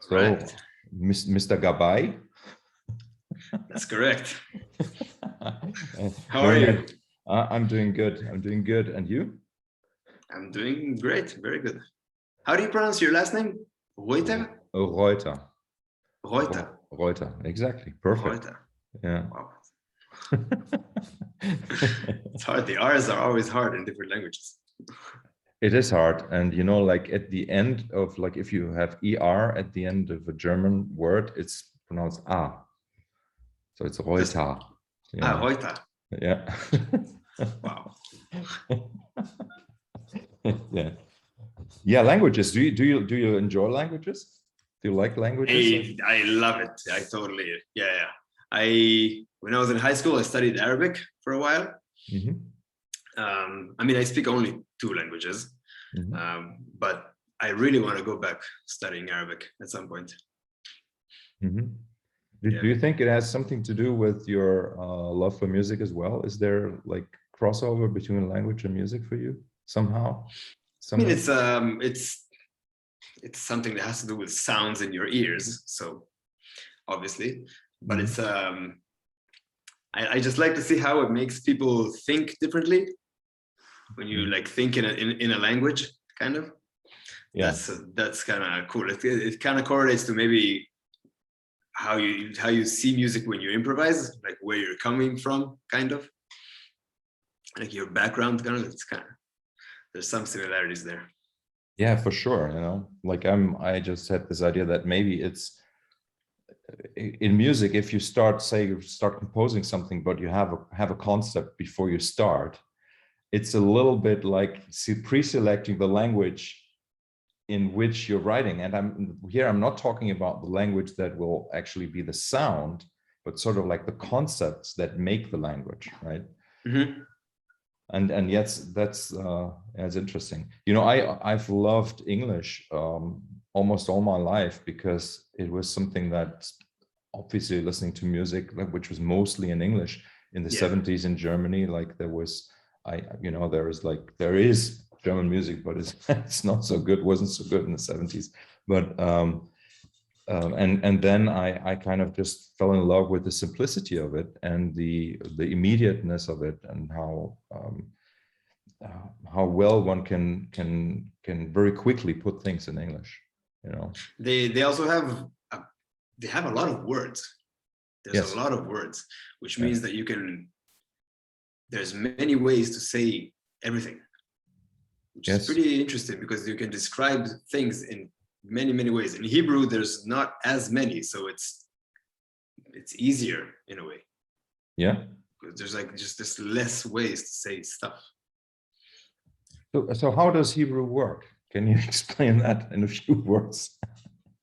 So, Correct. Mr. Gabay. That's correct. How Very are you? nice. I'm doing good. I'm doing good. And you? I'm doing great. Very good. How do you pronounce your last name? Reuter? Reuter. Reuter. Reuter. Exactly. Perfect. Reuter. Yeah. Wow. It's hard. The R's are always hard in different languages. It is hard. And, you know, like at the end of, like, if you have ER at the end of a German word, it's pronounced A. So it's Reuter. Yeah. Reuter. Yeah. Wow. Yeah. Yeah. Languages. Do you enjoy languages? Do you like languages? I love it. I totally. Yeah. When I was in high school, I studied Arabic for a while. Mm-hmm. I mean, I speak only 2 languages, but I really want to go back studying Arabic at some point. Mm-hmm. Do you think it has something to do with your love for music as well? Is there like crossover between language and music for you somehow? I mean, it's something that has to do with sounds in your ears, so obviously, but it's I just like to see how it makes people think differently when you like think in a language, kind of. Yeah. That's kind of cool. It kind of correlates to maybe how you see music when you improvise, like where you're coming from, kind of, like your background, kind of. There's some similarities there. Yeah, for sure. You know, like I just had this idea that maybe it's in music, if you start composing something, but you have a concept before you start, it's a little bit like pre-selecting the language in which you're writing. And I'm not talking about the language that will actually be the sound, but sort of like the concepts that make the language, right? Mm-hmm. And yes, that's interesting. You know, I've loved English almost all my life because it was something that, obviously, listening to music, which was mostly in English in the 70s in Germany, like there is German music, but it's not so good, wasn't so good in the 70s. But and then I kind of just fell in love with the simplicity of it and the immediateness of it, and how well one can very quickly put things in English. You know, they also have a lot of words. There's a lot of words, which means that there's many ways to say everything, which is pretty interesting, because you can describe things in many ways. In Hebrew, there's not as many, so it's easier in a way. Yeah, because there's like just less ways to say stuff. So how does Hebrew work? Can you explain that in a few words?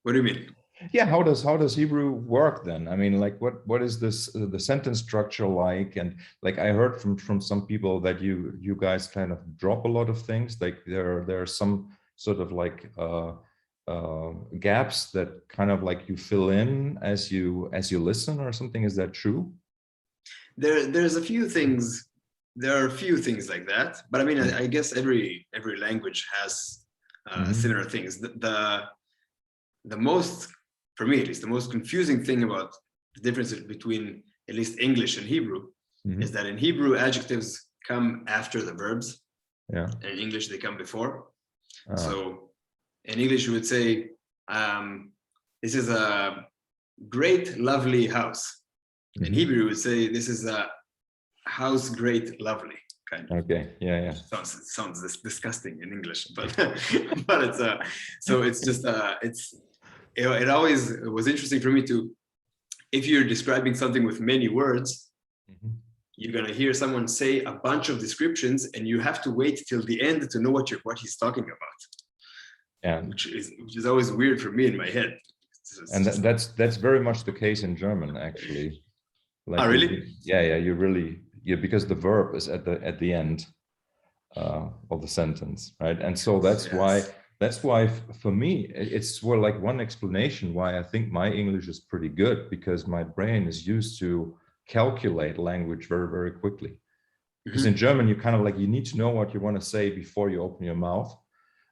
What do you mean? Yeah, how does Hebrew work then? I mean, like what is this the sentence structure like? And like I heard from some people that you guys kind of drop a lot of things. Like there are some sort of like gaps that kind of like you fill in as you listen or something. Is that true? There's a few things. There are a few things like that, but I mean, I guess every language has similar things. The most, for me at least, the most confusing thing about the differences between at least English and Hebrew is that in Hebrew, adjectives come after the verbs. Yeah. And in English, they come before. So in English, you would say, this is a great, lovely house. In Hebrew, you would say, this is a house, great, lovely. Kind of. Okay. Yeah. Sounds disgusting in English, but but it's so it's just it always was interesting for me to, if you're describing something with many words, you're gonna hear someone say a bunch of descriptions, and you have to wait till the end to know what he's talking about. Yeah, which is always weird for me in my head. And that's very much the case in German, actually. Like, really? Yeah, because the verb is at the end of the sentence, right? And so that's why for me it's like one explanation why I think my English is pretty good, because my brain is used to calculate language very, very quickly. Because in German, you kind of like, you need to know what you want to say before you open your mouth.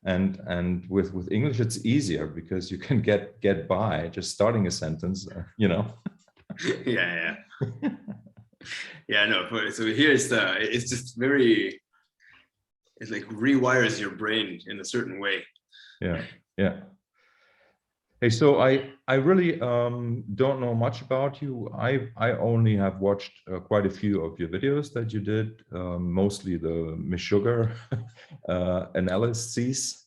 and with English it's easier because you can get by just starting a sentence, you know. Yeah, yeah. No. So here it's just very. It like rewires your brain in a certain way. Yeah. Hey, so I really don't know much about you. I only have watched quite a few of your videos that you did, mostly the Meshuggah analyses,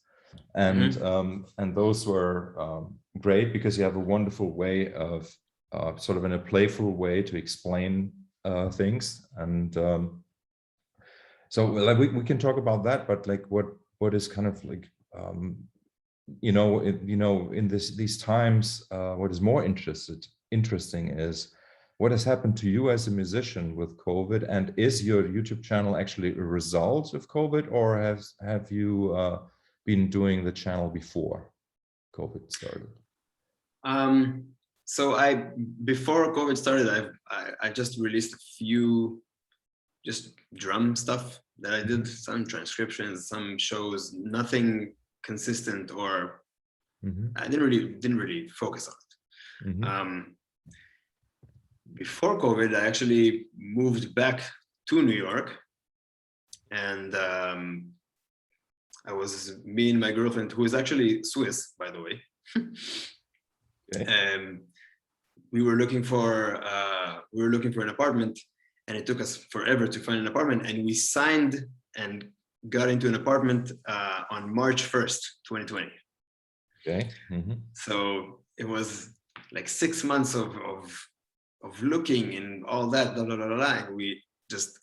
and those were great because you have a wonderful way of sort of in a playful way to explain things, and so like we can talk about that, but like what is kind of like in these times, what is more interesting is what has happened to you as a musician with COVID, and is your YouTube channel actually a result of COVID, or have you been doing the channel before COVID started? So before COVID started, I just released a few just drum stuff that I did, some transcriptions, some shows, nothing consistent, or I didn't really focus on it. Before COVID, I actually moved back to New York, and me and my girlfriend, who is actually Swiss, by the way. Okay. We were looking for an apartment, and it took us forever to find an apartment, and we signed and got into an apartment on March 1st, 2020. Okay. So it was like 6 months of looking and all that, blah, blah, blah, blah, and we just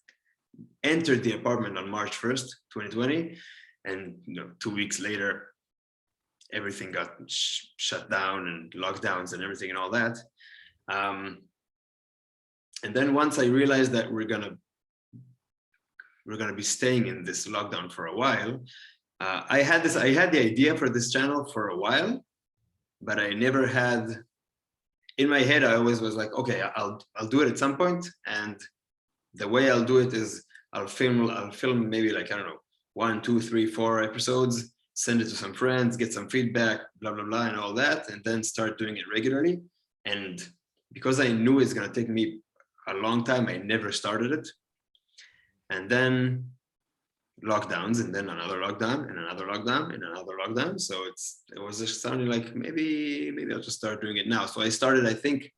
entered the apartment on March 1st, 2020, and 2 weeks later, everything got shut down and lockdowns and everything and all that. And then once I realized that we're gonna be staying in this lockdown for a while, I had the idea for this channel for a while, but I never had in my head. I always was like, okay, I'll do it at some point, and the way I'll do it is I'll film maybe like, I don't know, 1, 2, 3, 4 episodes, send it to some friends, get some feedback, blah blah blah, and all that, and then start doing it regularly. And because I knew it's gonna take me a long time, I never started it. And then lockdowns, and then another lockdown, and another lockdown, and another lockdown. So it was just sounding like maybe I'll just start doing it now. So I started, I think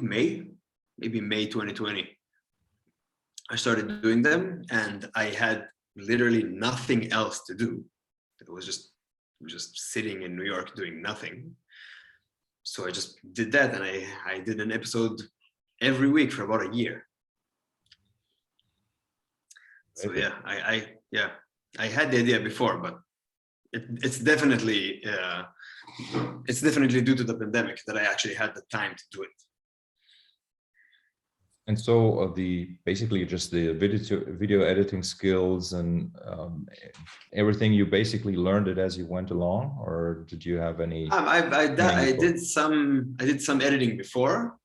May 2020. I started doing them, and I had literally nothing else to do. It was just sitting in New York doing nothing. So I just did that, and I did an episode every week for about a year. So yeah, I had the idea before, but it's definitely due to the pandemic that I actually had the time to do it. And so basically just the video editing skills and everything, you basically learned it as you went along, or did you have any? I did some editing before.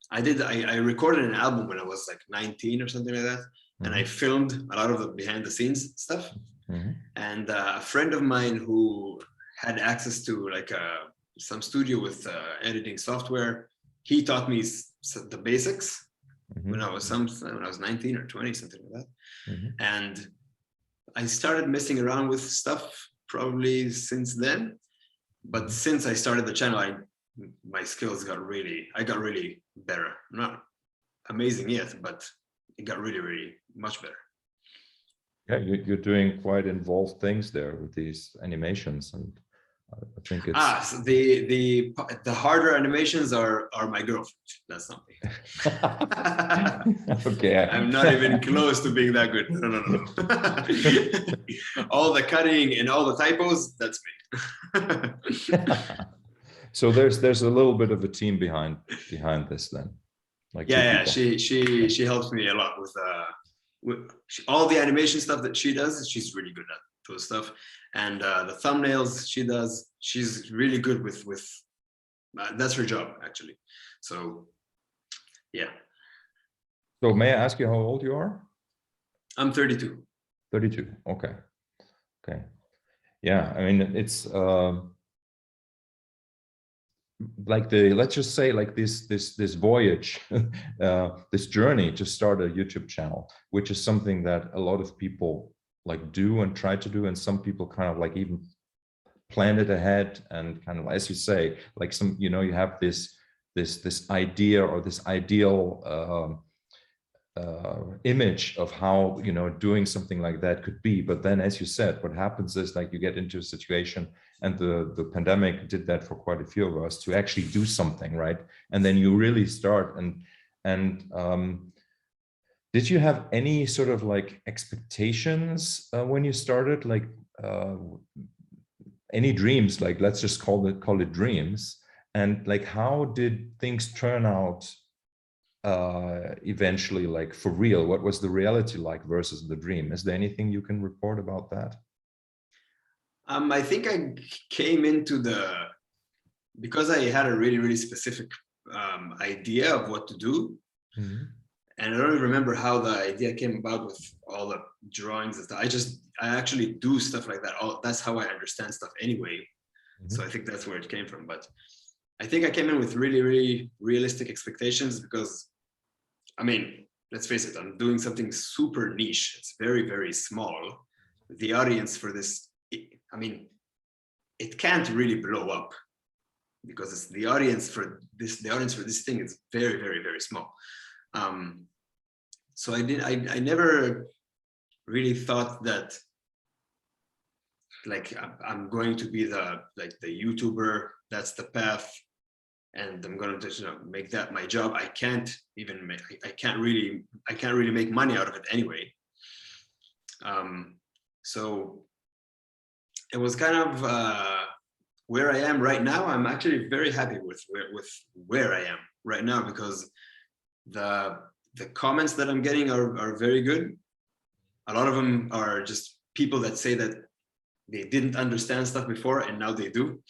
I recorded an album when I was like 19 or something like that, and I filmed a lot of the behind the scenes stuff. And a friend of mine who had access to like some studio with editing software, he taught me the basics when I was 19 or 20, something like that. And I started messing around with stuff probably since then. But since I started the channel, my skills got really better. Not amazing yet, but it got really, really much better. Yeah, you're doing quite involved things there with these animations, and I think it's so the harder animations are my girlfriend. That's not me. Okay. I'm not even close to being that good. No. All the cutting and all the typos, that's me. So there's a little bit of a team behind this then. Like she helps me a lot with all the animation stuff that she does. She's really good at those stuff, and the thumbnails she does. She's really good with that's her job actually. So yeah. So may I ask you how old you are? I'm 32. 32. Okay. Okay. Yeah. I mean, it's like let's just say like this voyage, this journey to start a YouTube channel, which is something that a lot of people like do and try to do, and some people kind of like even plan it ahead, and kind of, as you say, like some, you have this idea or this ideal image of how doing something like that could be. But then, as you said, what happens is like you get into a situation, and the pandemic did that for quite a few of us, to actually do something, right? And then you really start. And did you have any sort of like expectations when you started, like any dreams, like let's just call it dreams? And like, how did things turn out eventually, like for real? What was the reality like versus the dream? Is there anything you can report about that? I think I came into because I had a really, really specific idea of what to do. Mm-hmm. And I don't even remember how the idea came about with all the drawings and stuff. I actually do stuff like that. That's how I understand stuff anyway. Mm-hmm. So I think that's where it came from. But I think I came in with really, really realistic expectations, because, I mean, let's face it, I'm doing something super niche. It's very, very small. The audience for this, I mean, it can't really blow up, because it's the audience for this thing is very, very, very small. So I never really thought that like I'm going to be the YouTuber, that's the path, and I'm going to make that my job. I can't really make money out of it anyway. So it was kind of where I am right now. I'm actually very happy with where I am right now, because the comments that I'm getting are very good. A lot of them are just people that say that they didn't understand stuff before and now they do.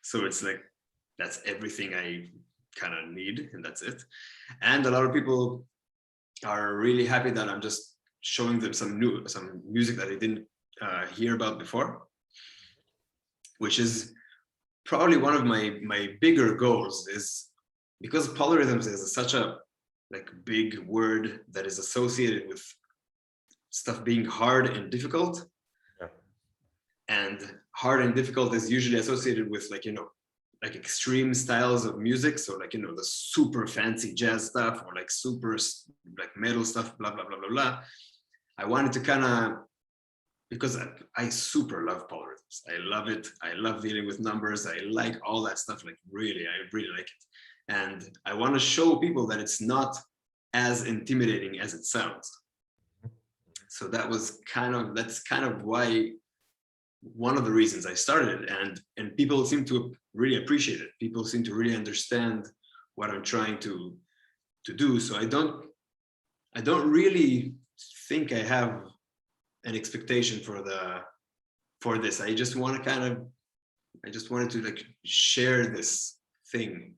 So it's like, that's everything I kind of need, and that's it. And a lot of people are really happy that I'm just showing them some music that they didn't hear about before, which is probably one of my bigger goals, is because polyrhythms is such a big word that is associated with stuff being hard and difficult. Yeah. And hard and difficult is usually associated with extreme styles of music. So the super fancy jazz stuff, or super metal stuff, blah, blah, blah, blah, blah. I wanted to kind of, because I super love polyrhythms. I love it. I love dealing with numbers. I like all that stuff. I really like it. And I want to show people that it's not as intimidating as it sounds. So that's kind of why, one of the reasons I started it, and people seem to really appreciate it. People seem to really understand what I'm trying to do. So I don't really think I have an expectation for this. I just wanted to share this thing,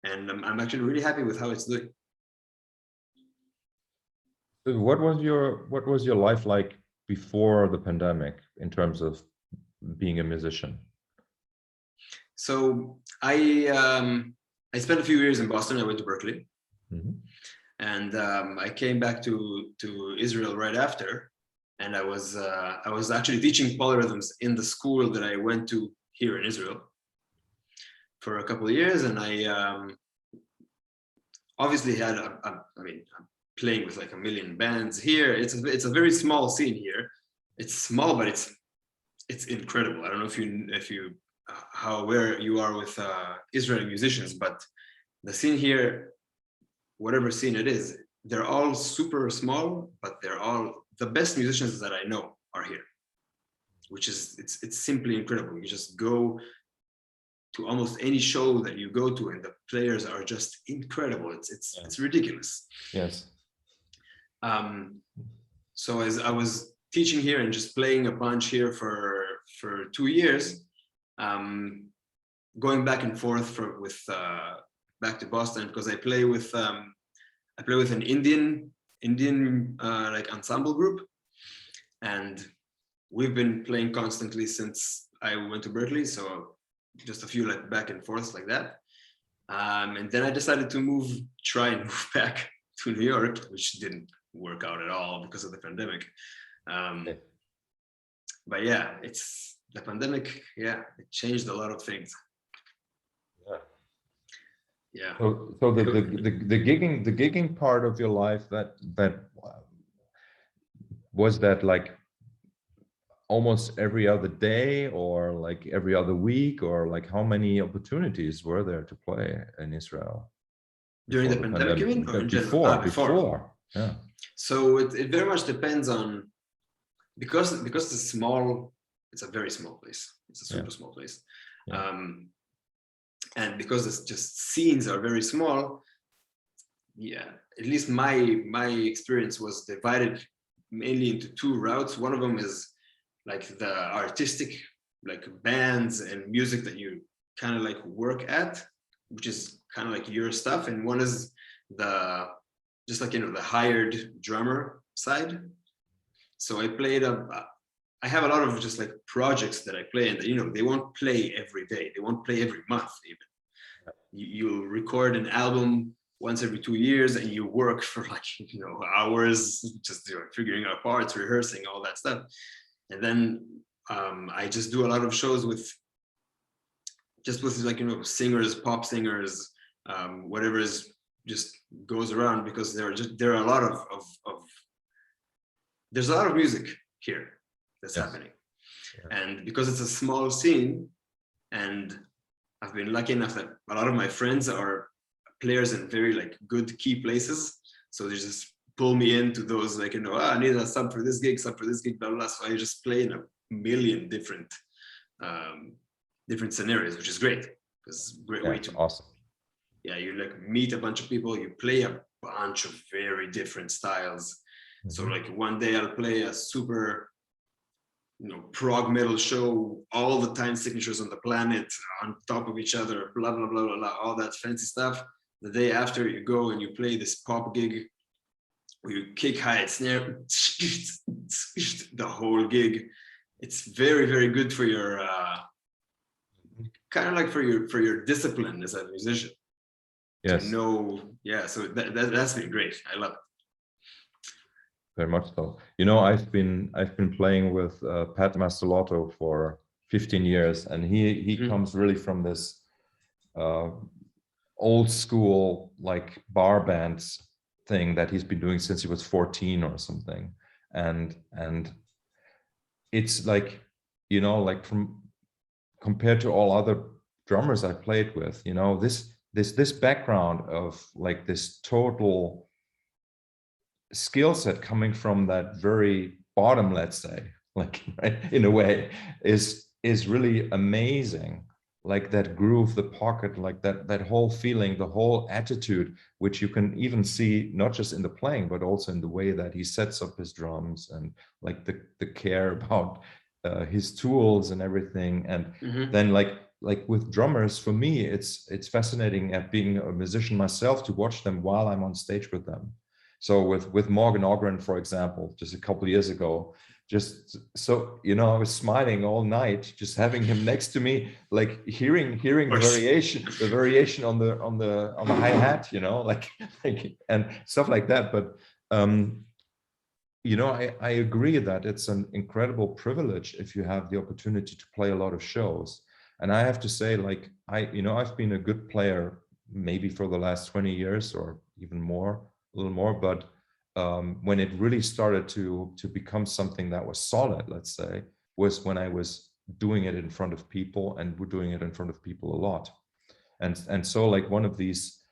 and I'm actually really happy with how it's doing. What was your life like before the pandemic in terms of being a musician? So I spent a few years in Boston. I went to Berkeley. Mm-hmm. And I came back to Israel right after, and I was actually teaching polyrhythms in the school that I went to here in Israel for a couple of years. And I obviously had I'm playing with a million bands here. It's a very small scene here. It's small, but it's incredible. I don't know if you how aware you are with Israeli musicians, but the scene here, whatever scene it is, they're all super small, but they're all the best musicians that I know are here, which is it's simply incredible. You just go to almost any show that you go to, and the players are just incredible. It's ridiculous. Yes. So as I was teaching here and just playing a bunch here for 2 years, going back and forth back to Boston, because I play with an Indian ensemble group, and we've been playing constantly since I went to Berkeley. So just a few like back and forth like that. And then I decided to try and move back to New York, which didn't work out at all because of the pandemic. But yeah, it's the pandemic. Yeah, it changed a lot of things. Yeah. So the gigging part of your life, that was that like almost every other day or like every other week, or like how many opportunities were there to play in Israel during the pandemic? You mean, or in before? general? Before. Yeah. So it very much depends on, because it's a very small place. It's a super small place. Yeah. And because it's just scenes are very small, yeah, at least my experience was divided mainly into two routes. One of them is like the artistic, like bands and music that you kind of like work at, which is kind of like your stuff. And one is the, just like, the hired drummer side. So I have a lot of just like projects that I play, and they won't play every day. They won't play every month even. You record an album once every 2 years, and you work for like, hours, just figuring out parts, rehearsing, all that stuff. And then I just do a lot of shows with like, singers, pop singers, whatever is just goes around, because there are a lot of there's a lot of music here that's happening. Yeah. And because it's a small scene, and I've been lucky enough that a lot of my friends are players in very like good key places, so they just pull me into those, like, I need a sub for this gig, blah, blah, blah. So I just play in a million different scenarios, which is great, because great way to awesome. Yeah, you like meet a bunch of people, you play a bunch of very different styles. Mm-hmm. So like one day I'll play a super prog metal show, all the time signatures on the planet on top of each other, blah, blah, blah, blah, blah, all that fancy stuff. The day after, you go and you play this pop gig where you kick hi-hat snare, the whole gig. It's very, very good for your, kind of like for your discipline as a musician. Yes. So that's been great. I love it. Very much so. I've been playing with Pat Mastelotto for 15 years, and he comes really from this old school like bar bands thing that he's been doing since he was 14 or something, and it's like like from compared to all other drummers I played with, this background of like this total skill set coming from that very bottom, let's say, like, right, in a way, is really amazing. Like that groove, the pocket, like that whole feeling, the whole attitude, which you can even see not just in the playing, but also in the way that he sets up his drums, and like the care about his tools and everything. And then like with drummers, for me, it's fascinating at being a musician myself to watch them while I'm on stage with them. So with Morgan Ogren, for example, just a couple of years ago, just so I was smiling all night, just having him next to me, like hearing the variation on the hi-hat, like and stuff like that. But I agree that it's an incredible privilege if you have the opportunity to play a lot of shows. And I have to say, like, I've been a good player maybe for the last 20 years or even more. A little more, but when it really started to become something that was solid, let's say, was when I was doing it in front of people, and we're doing it in front of people a lot. And so like one of these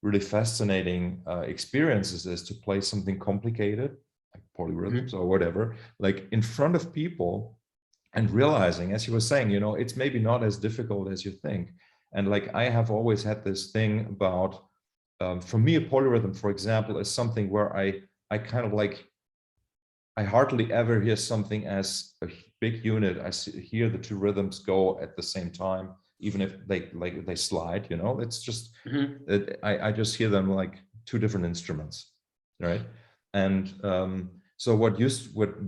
really fascinating experiences is to play something complicated, like polyrhythms or whatever, like in front of people, and realizing, as you were saying, it's maybe not as difficult as you think. And like I have always had this thing about, for me, a polyrhythm, for example, is something where I kind of like, I hardly ever hear something as a big unit. I hear the two rhythms go at the same time, even if they slide, it's just, I just hear them like two different instruments, right? And So what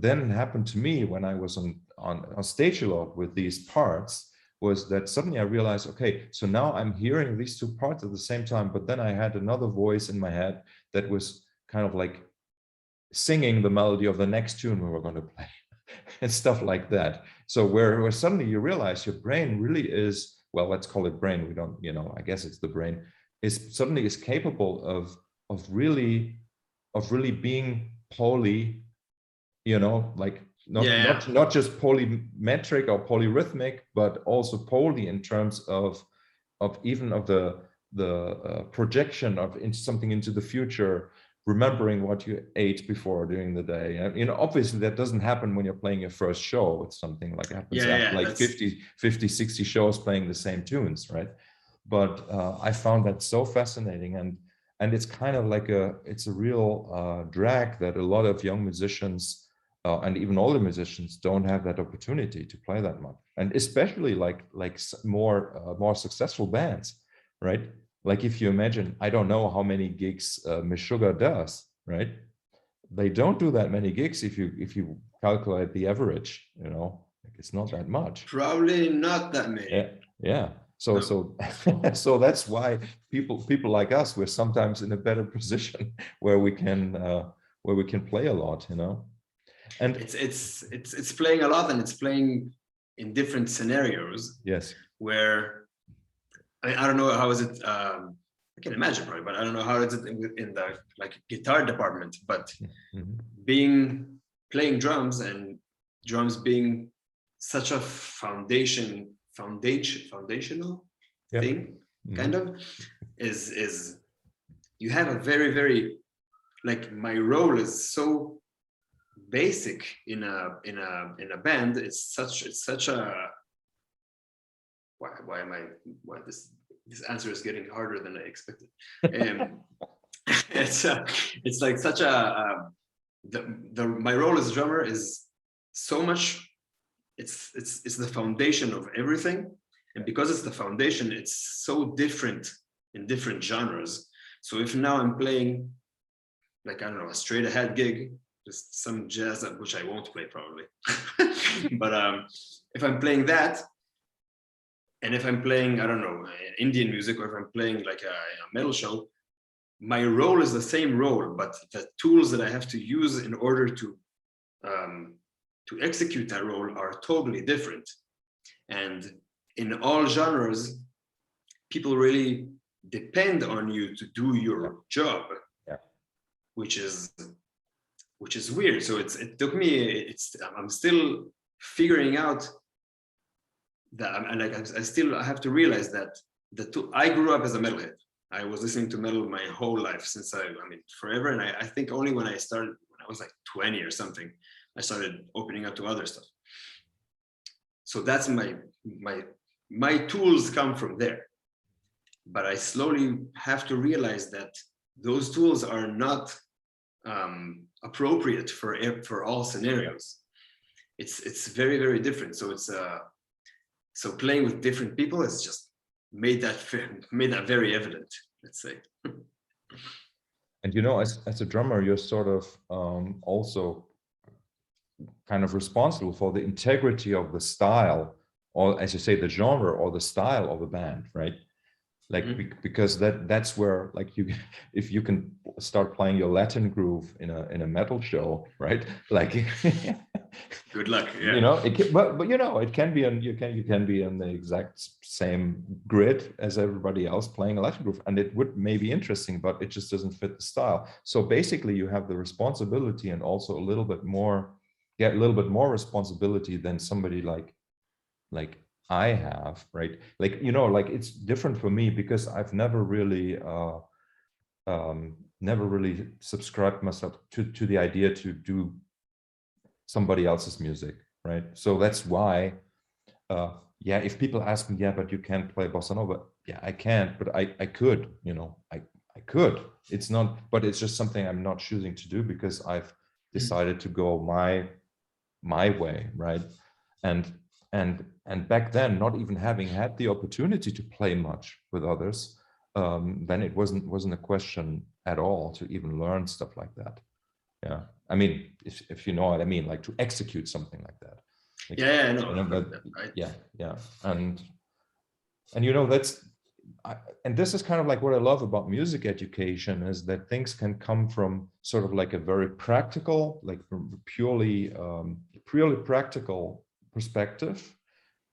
then happened to me when I was on stage a lot with these parts was that suddenly I realized, okay, so now I'm hearing these two parts at the same time, but then I had another voice in my head that was kind of like singing the melody of the next tune we were going to play and stuff like that. So where suddenly you realize your brain really is, well, let's call it brain. We don't, I guess it's the brain, is capable of really being poly, like not just polymetric or polyrhythmic, but also poly in terms of even of the projection of something into the future, remembering what you ate before during the day. Obviously that doesn't happen when you're playing your first show. It's something like happens after like 50, 60 shows playing the same tunes, right? But I found that so fascinating, and it's kind of like it's a real drag that a lot of young musicians and even older musicians don't have that opportunity to play that much, and especially like more successful bands, right? Like if you imagine, I don't know how many gigs Meshuggah does, right? They don't do that many gigs if you calculate the average, it's not that much. Probably not that many. Yeah. So so that's why people like us, we're sometimes in a better position where we can play a lot, And it's playing a lot, and it's playing in different scenarios. Yes. Where I don't know how is it. I can imagine probably, but I don't know how is it in the like guitar department. But playing drums, and drums being such a foundational thing, kind of is you have a very, very, like, my role is so basic in a band. It's such a why this answer is getting harder than I expected. It's like such a my role as a drummer is so much. It's the foundation of everything, and because it's the foundation, it's so different in different genres. So if now I'm playing, like, I don't know, a straight ahead gig, just some jazz, which I won't play probably, but if I'm playing that, and if I'm playing, I don't know, Indian music, or if I'm playing like a metal show, my role is the same role, but the tools that I have to use in order to execute that role are totally different. And in all genres, people really depend on you to do your job, which is weird. So it took me. I'm still figuring out that. I have to realize that I grew up as a metalhead. I was listening to metal my whole life, since I mean forever. And I think only when I was like 20 or something, I started opening up to other stuff. So that's my tools come from there. But I slowly have to realize that those tools are not appropriate for all scenarios. It's very, very different. So so playing with different people has just made that very evident, let's say. And as a drummer, you're sort of also kind of responsible for the integrity of the style, or as you say, the genre or the style of a band, right? Like because that's where, like, if you can start playing your Latin groove in a metal show, right? Like good luck. Yeah. It can be you can be on the exact same grid as everybody else playing a Latin groove, and it would may be interesting, but it just doesn't fit the style. So basically you have the responsibility, and also a little bit more responsibility than somebody like I have, right? Like, like it's different for me because I've never really subscribed myself to the idea to do somebody else's music, right? So that's why, if people ask me, but you can't play bossa nova. Yeah, I can't, but I could, I could. It's not, but it's just something I'm not choosing to do because I've decided to go my way, right? And back then, not even having had the opportunity to play much with others, then it wasn't a question at all to even learn stuff like that. Yeah. I mean, if you know what I mean, like to execute something like that. Like, Yeah, no, you know, but right. yeah, yeah. And you know, and this is kind of like what I love about music education, is that things can come from sort of like a very practical, like from purely practical perspective,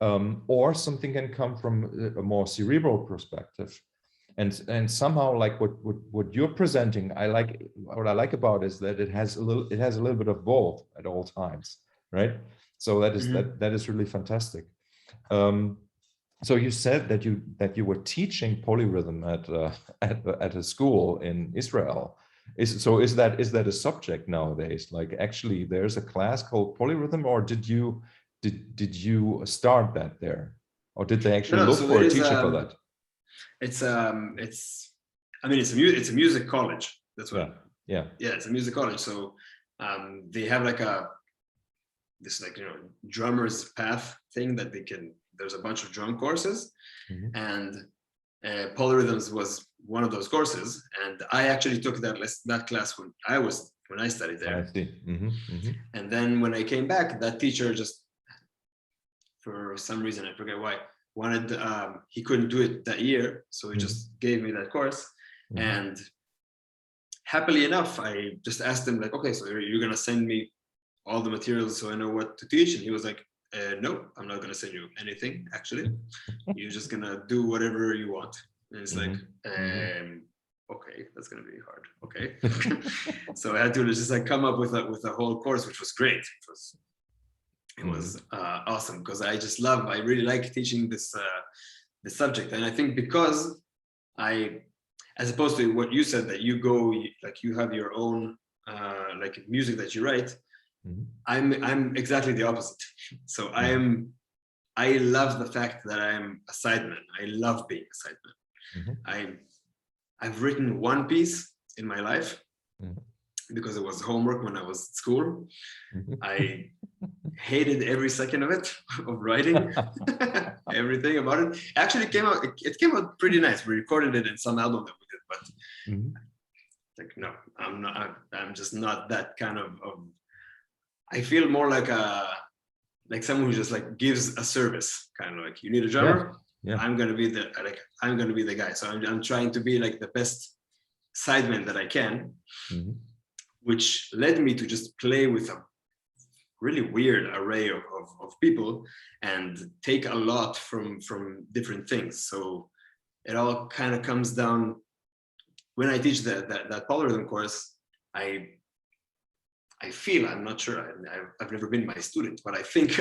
or something can come from a more cerebral perspective. And somehow, like what you're presenting, what I like about is that it has a little bit of both at all times, right? So that is really fantastic. Um, so you said that you were teaching polyrhythm at a school in Israel. Is that a subject nowadays? Like, actually, there's a class called polyrhythm, or did you start that there, or did they actually No, look so for it a is teacher for that? it's I mean it's a music college. That's what. Yeah. Yeah, it's a music college. So they have like this like drummer's path thing that there's a bunch of drum courses, and polyrhythms was one of those courses, and I actually took that class when I studied there. I see. And then when I came back, that teacher just, for some reason, I forget why, wanted he couldn't do it that year, so he just gave me that course. And happily enough, I just asked him, like, okay, so you're gonna send me all the materials so I know what to teach? And he was like, no, I'm not gonna send you anything, actually. You're just gonna do whatever you want. And it's like, okay, that's gonna be hard. Okay. So I had to just like come up with a whole course, which was great. It was awesome, because I really like teaching this subject. And I think because as opposed to what you said, that you have your own like music that you write, I'm exactly the opposite. So I love the fact that I'm a sideman. I love being a sideman. I've written one piece in my life because it was homework when I was at school. I hated every second of it, of writing. Everything about it. Actually, it came out pretty nice. We recorded it in some album that we did, but like, no, I'm just not that kind of I feel more like someone who just like gives a service, kind of like, you need a drummer. Yeah. I'm gonna be the guy. So I'm trying to be like the best sideman that I can, which led me to just play with a really weird array of people and take a lot from different things. So it all kind of comes down, when I teach that polyrhythm course, I feel, I'm not sure, I've never been my student, but I think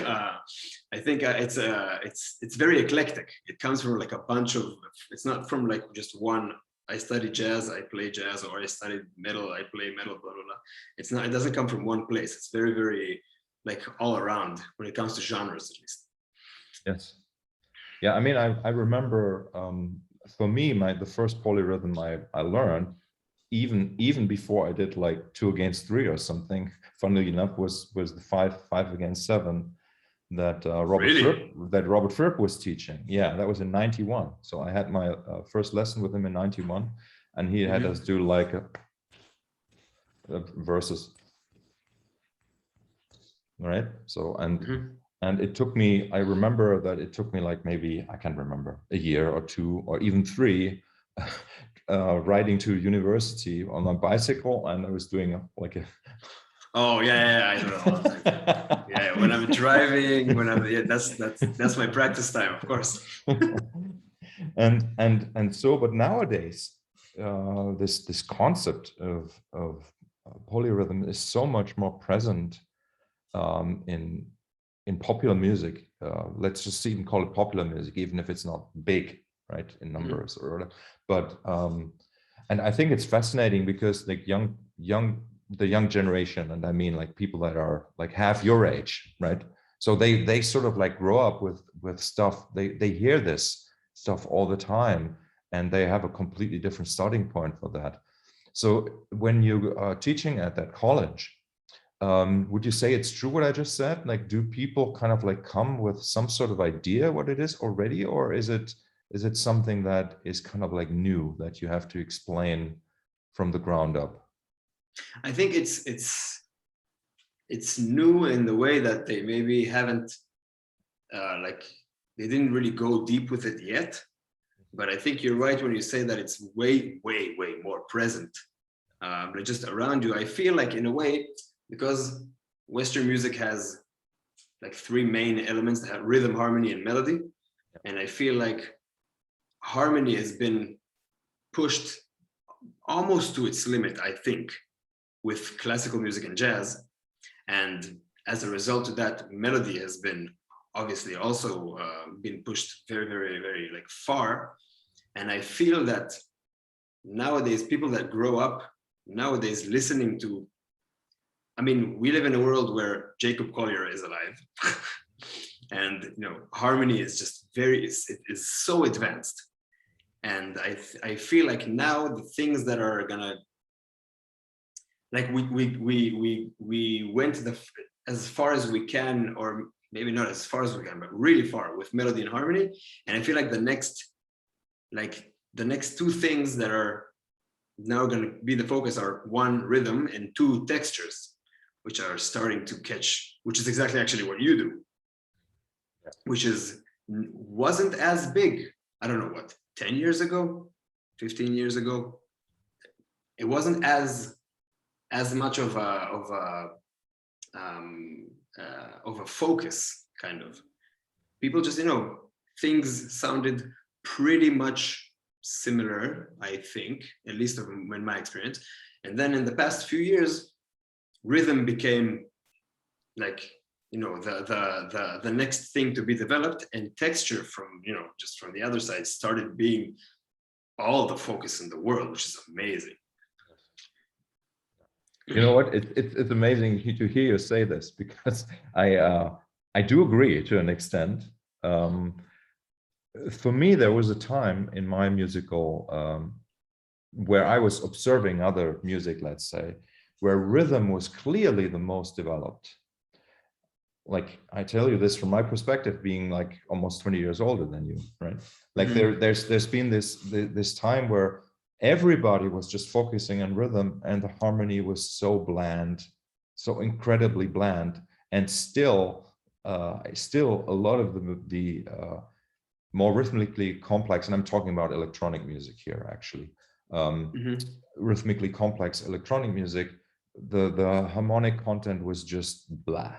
it's very eclectic. It comes from like a bunch of, it's not from like just one, I study jazz, I play jazz, or I study metal, I play metal, blah, blah, blah. It doesn't come from one place. It's very, very like all around when it comes to genres, at least. Yes. Yeah, I mean, I remember, for me, the first polyrhythm I learned, even before I did like 2 against 3 or something, funnily enough, was the 5 against 7 that Robert Fripp was teaching. Yeah, that was in 91. So I had my first lesson with him in 91, and he had us do like a verses, right? So and it took me, I remember that it took me like, maybe, I can't remember, a year or 2 or even 3 riding to university on my bicycle, and I was doing like a oh yeah, I do it all the time. Yeah, when I'm driving, that's my practice time, of course. and so, but nowadays, this concept of polyrhythm is so much more present in popular music. Let's just even call it popular music, even if it's not big, right, in numbers or whatever. But and I think it's fascinating, because like the young generation, and I mean like people that are like half your age, right? So they sort of like grow up with stuff. They hear this stuff all the time, and they have a completely different starting point for that. So when you are teaching at that college, would you say it's true what I just said? Like, do people kind of like come with some sort of idea what it is already, or is it something that is kind of like new that you have to explain from the ground up? I think it's new in the way that they maybe haven't like they didn't really go deep with it yet. But I think you're right when you say that it's way more present, like just around you. I feel like in a way, because Western music has like three main elements that have rhythm, harmony, and melody. And I feel like harmony has been pushed almost to its limit, I think, with classical music and jazz. And as a result of that, melody has been obviously also been pushed very like far. And I feel that nowadays, people that grow up nowadays listening to, I mean, we live in a world where Jacob Collier is alive. And harmony is just it is so advanced. And I feel like now the things that are gonna, like we went as far as we can, or maybe not as far as we can, but really far with melody and harmony. And I feel like the next two things that are now going to be the focus are one, rhythm, and two, textures, which are starting to catch, which is exactly actually what you do, which wasn't as big. I don't know what, 10 years ago, 15 years ago. It wasn't as much of a focus, kind of. People just, things sounded pretty much similar, I think, at least in my experience. And then in the past few years, rhythm became like, the next thing to be developed, and texture from, just from the other side started being all the focus in the world, which is amazing. You know what? It's amazing to hear you say this, because I do agree to an extent. For me, there was a time in my musical where I was observing other music, let's say, where rhythm was clearly the most developed. Like, I tell you this from my perspective, being like almost 20 years older than you, right? Like there's been this time where everybody was just focusing on rhythm, and the harmony was so bland, so incredibly bland. And still a lot of the more rhythmically complex, and I'm talking about electronic music here, actually, rhythmically complex electronic music, the harmonic content was just blah,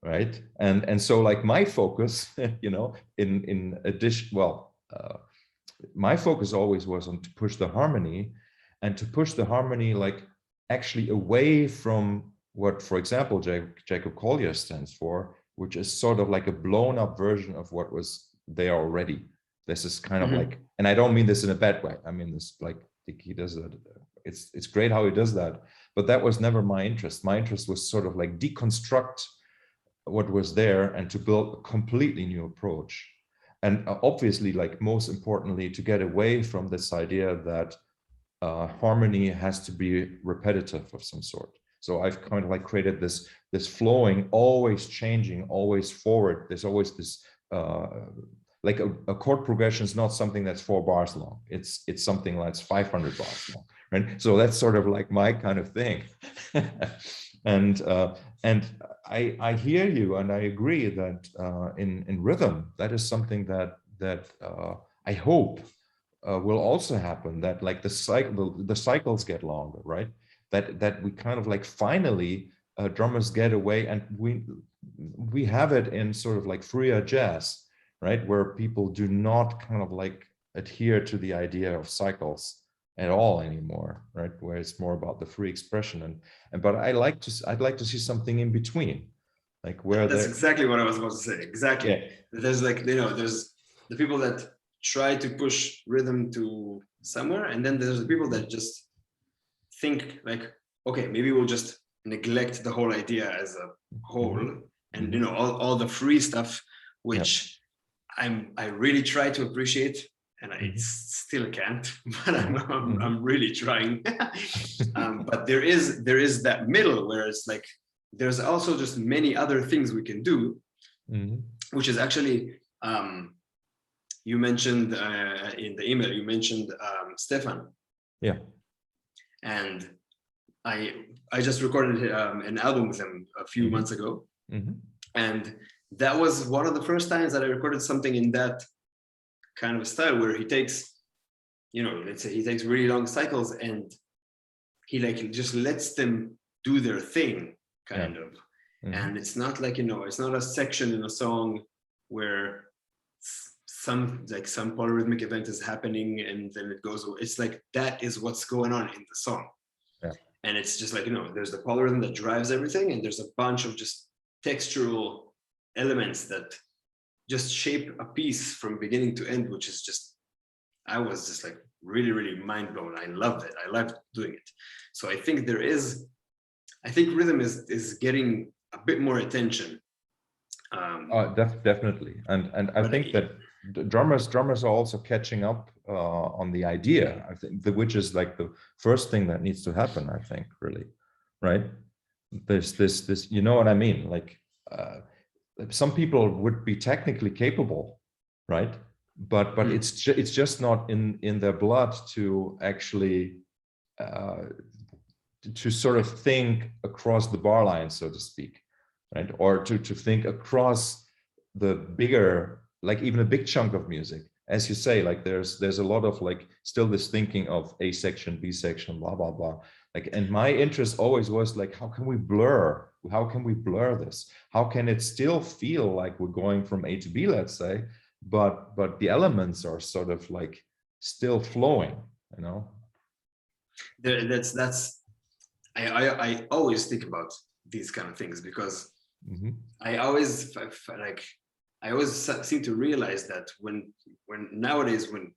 right? And so, like, my focus, in addition, my focus always was on to push the harmony, and to push the harmony, like, actually away from what, for example, Jacob Collier stands for, which is sort of like a blown up version of what was there already. This is kind of like, and I don't mean this in a bad way. I mean this like he does that. It's great how he does that, but that was never my interest. My interest was sort of like deconstruct what was there and to build a completely new approach. And obviously, like, most importantly, to get away from this idea that harmony has to be repetitive of some sort. So I've kind of like created this flowing, always changing, always forward. There's always this like a chord progression is not something that's 4 bars long. It's something that's 500 bars long, right? So that's sort of like my kind of thing. And I hear you, and I agree that in rhythm, that is something that I hope will also happen. That, like, the cycles get longer, right? That we kind of like finally drummers get away, and we have it in sort of like free jazz, right, where people do not kind of like adhere to the idea of cycles at all anymore, right? Where it's more about the free expression, but I'd like to see something in between, like where that's exactly what I was about to say. Exactly. Yeah. There's like, there's the people that try to push rhythm to somewhere, and then there's the people that just think like, okay, maybe we'll just neglect the whole idea as a whole, and all the free stuff, which I really try to appreciate, and I still can't, but I'm really trying. But there is that middle where it's like there's also just many other things we can do, which is actually you mentioned in the email, you mentioned Stefan. Yeah. And I just recorded an album with him a few months ago, and that was one of the first times that I recorded something in that kind of a style where he takes, you know, let's say he takes really long cycles and he like just lets them do their thing, kind of. And it's not like, you know, it's not a section in a song where some polyrhythmic event is happening and then it goes away. It's like that is what's going on in the song. And it's just like, you know, there's the polyrhythm that drives everything, and there's a bunch of just textural elements that just shape a piece from beginning to end, which is just, I was just like really, really mind blown. I loved it. I loved doing it. So I think rhythm is getting a bit more attention. Definitely. And I think that drummers are also catching up on the idea, I think, which is like the first thing that needs to happen, I think, really, right? There's this, you know what I mean? Like some people would be technically capable, right? But it's just not in their blood to actually to sort of think across the bar line, so to speak, right? Or to think across the bigger, like even a big chunk of music. As you say, like there's a lot of like still this thinking of A section, B section, blah, blah, blah. Like, and my interest always was like, how can we blur this? How can it still feel like we're going from A to B, let's say, but the elements are sort of like still flowing, you know? I always think about these kind of things because I always seem to realize that when nowadays, when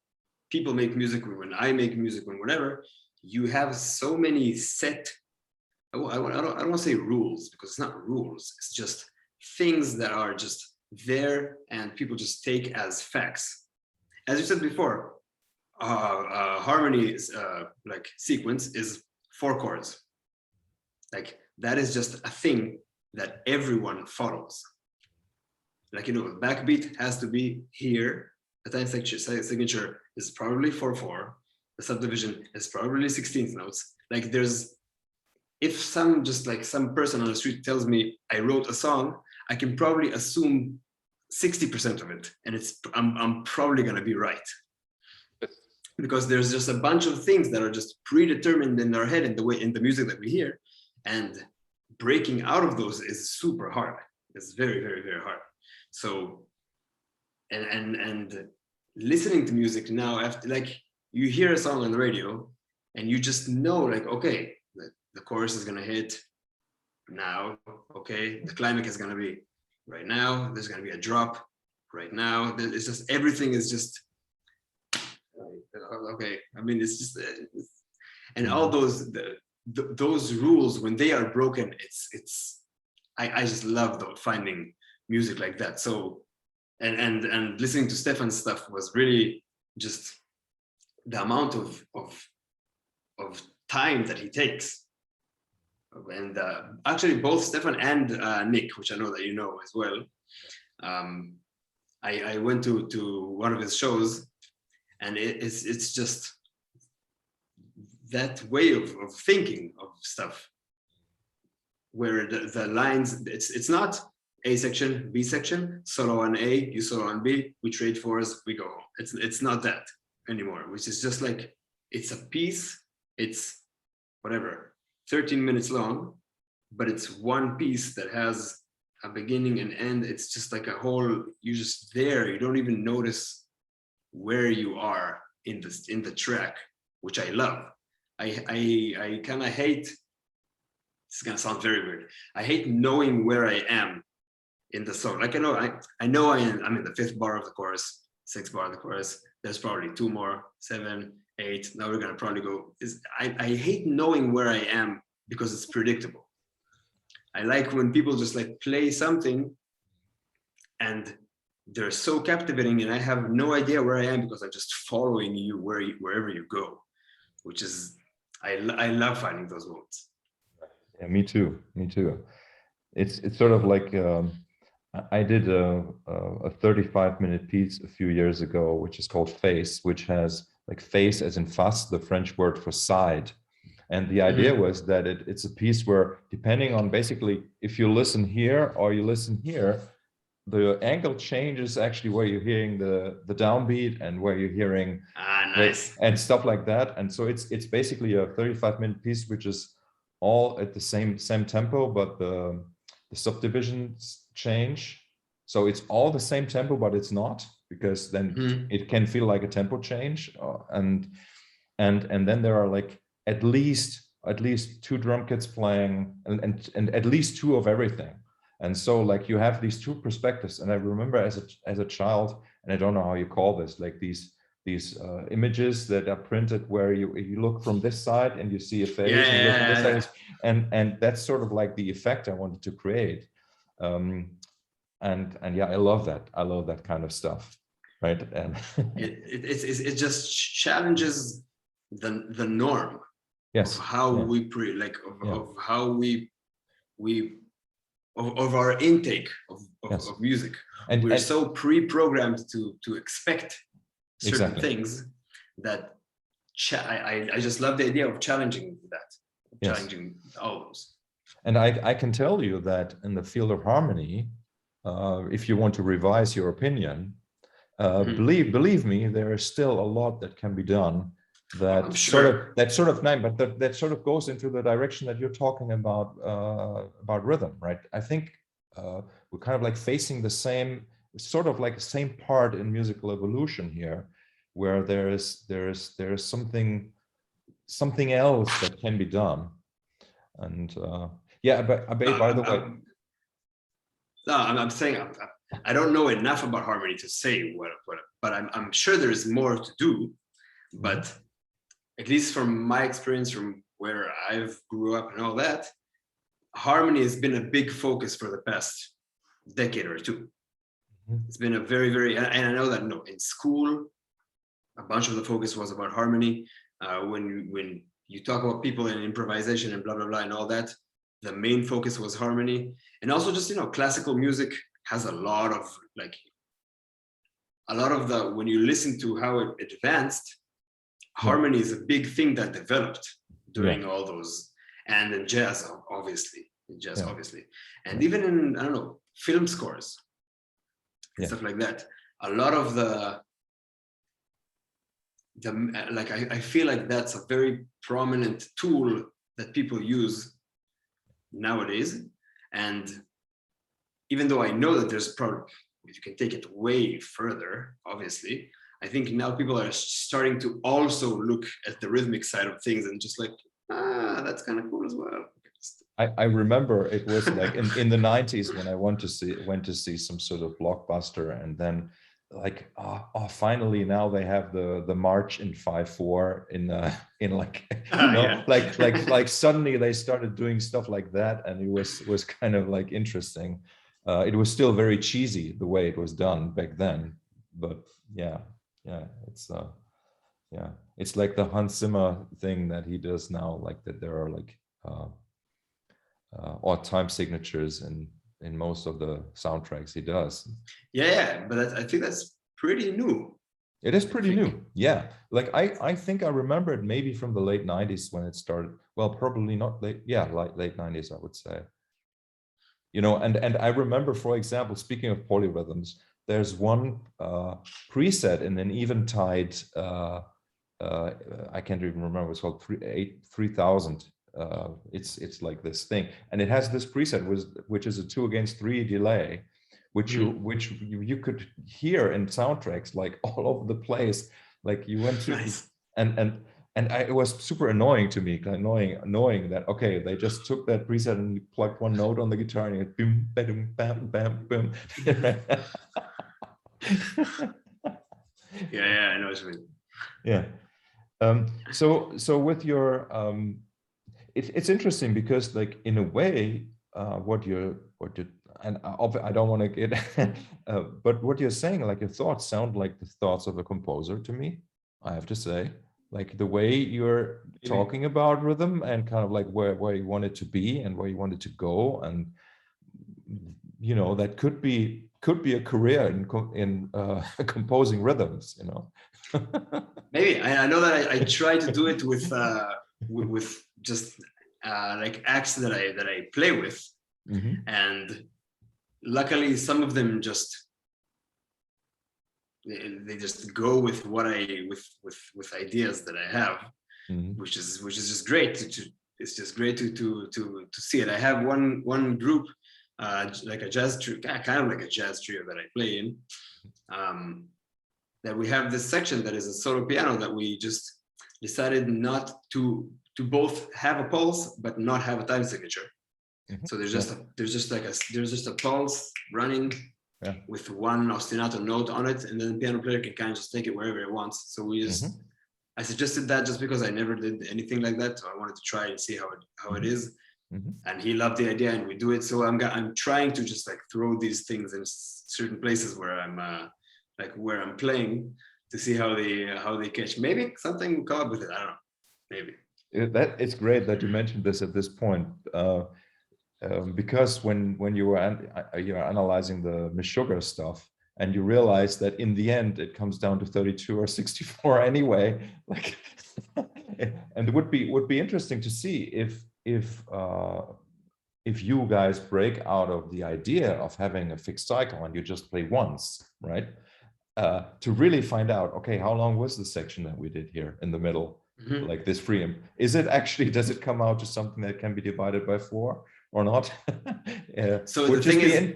people make music, when I make music, when whatever, you have so many set, I don't want to say rules, because it's not rules, it's just things that are just there and people just take as facts. As you said before, harmony like sequence is 4 chords. Like that is just a thing that everyone follows. Like, you know, backbeat has to be here. The time signature is probably 4/4. The subdivision is probably 16th notes. Like if some person on the street tells me I wrote a song, I can probably assume 60% of it, and I'm probably gonna be right. Because there's just a bunch of things that are just predetermined in our head in the music that we hear, and breaking out of those is super hard. It's very, very, very hard. So, and listening to music now, after like you hear a song on the radio and you just know, like, okay, the chorus is gonna hit now, okay, the climax is gonna be right now, there's gonna be a drop right now. It's just, everything is just, okay, I mean, it's just, and all those rules, when they are broken, I just love finding music like that. So, and listening to Stefan's stuff was really just the amount of time that he takes. And actually both Stefan and Nick, which I know that you know as well, I went to one of his shows, and it's just that way of thinking of stuff, where the lines, it's not A section, B section, solo on A, you solo on B, we trade fours, we go home. It's not that anymore, which is just like, it's a piece, it's whatever, 13 minutes long, but it's one piece that has a beginning and end. It's just like a whole, you're just there, you don't even notice where you are in the track, which I love. I kind of hate, this is gonna sound very weird, I hate knowing where I am in the song. Like I know I'm in the 5th bar of the chorus, 6th bar of the chorus, there's probably 2 more, 7, 8, now we're gonna probably go. I hate knowing where I am because it's predictable. I like when people just like play something and they're so captivating and I have no idea where I am because I'm just following you wherever you go, which is, I love finding those moments. Yeah, me too. It's sort of like, I did a 35-minute piece a few years ago, which is called Face, which has like face as in face, the French word for side. And the idea was that it's a piece where, depending on basically if you listen here or you listen here, the angle changes actually where you're hearing the downbeat and where you're hearing nice. and stuff like that. And so it's basically a 35-minute piece, which is all at the same tempo, but the subdivisions change. So it's all the same tempo, but it's not, because then it can feel like a tempo change. And then there are like at least 2 drum kits playing and at least 2 of everything. And so like you have these 2 perspectives. And I remember as a child, and I don't know how you call this, like these images that are printed where you look from this side and you see a face, and you look from this side, and that's sort of like the effect I wanted to create. And yeah, I love that kind of stuff, right? And it just challenges the norm. Yes. Of how we of how we of our intake of music. And we're so pre-programmed to expect certain things that I just love the idea of challenging that, challenging all those. And I can tell you that in the field of harmony, if you want to revise your opinion, believe me, there is still a lot that can be done. That sort of goes into the direction that you're talking about rhythm, right? I think we're kind of like facing the same part in musical evolution here, where there is something else that can be done. And but by the way, no, I'm saying I don't know enough about harmony to say what, but I'm sure there's more to do. But at least from my experience, from where I've grew up and all that, harmony has been a big focus for the past decade or 2. It's been a very, very, and I know that in school, a bunch of the focus was about harmony. When you talk about people in improvisation and blah, blah, blah, and all that, the main focus was harmony. And also just, classical music has a lot of when you listen to how it advanced, harmony is a big thing that developed during all those, and in jazz, obviously, and even in, I don't know, film scores, stuff like that. A lot of I feel like that's a very prominent tool that people use nowadays. And even though I know that there's probably, you can take it way further, obviously, I think now people are starting to also look at the rhythmic side of things and just that's kind of cool as well. I remember it was like in the 90s when I went to see some sort of blockbuster, and then finally now they have the march in 5/4 like suddenly they started doing stuff like that, and it was kind of like interesting. It was still very cheesy the way it was done back then, but it's like the Hans Zimmer thing that he does now, like that there are like odd time signatures in most of the soundtracks he does. But I think that's pretty new. It is pretty new. Yeah, like I think I remember it maybe from the late 90s when it started. Well, probably not late. Yeah, like late 90s, I would say. And I remember, for example, speaking of polyrhythms, there's one preset in an eventide. I can't even remember. It's called 3000. It's like this thing, and it has this preset which is a 2/3 delay, which you could hear in soundtracks like all over the place. Like you went to it was super annoying to me, knowing that they just took that preset and plugged one note on the guitar and it boom, bam, bam, bam, boom. I know what you mean. Yeah. So with your it's interesting because, like, in a way, what you and I don't want to get but what you're saying, like, your thoughts sound like the thoughts of a composer to me, I have to say. Like the way you're talking about rhythm and kind of like where you want it to be and where you want it to go, and that could be a career in composing rhythms. Maybe I know that I try to do it with just like acts that I play with, and luckily some of them they just go with what with ideas that I have, which is just great it's just great to see it. I have one group, like a jazz trio, kind of like a jazz trio that I play in, that we have this section that is a solo piano that we just decided not to both have a pulse but not have a time signature. So there's just a pulse running with one ostinato note on it, and then the piano player can kind of just take it wherever he wants. So we just I suggested that just because I never did anything like that, so I wanted to try and see how it is. And he loved the idea, and we do it. So I'm trying to just like throw these things in certain places where I'm playing, to see how they catch. Maybe something will come up with it. I don't know. Maybe. It's great that you mentioned this at this point, because when you were analyzing the Meshuggah stuff, and you realize that in the end it comes down to 32 or 64 anyway, like, and it would be interesting to see if you guys break out of the idea of having a fixed cycle and you just play once, right? To really find out, okay, how long was the section that we did here in the middle, like this freedom? Is it actually, does it come out to something that can be divided by 4 or not? So the thing is,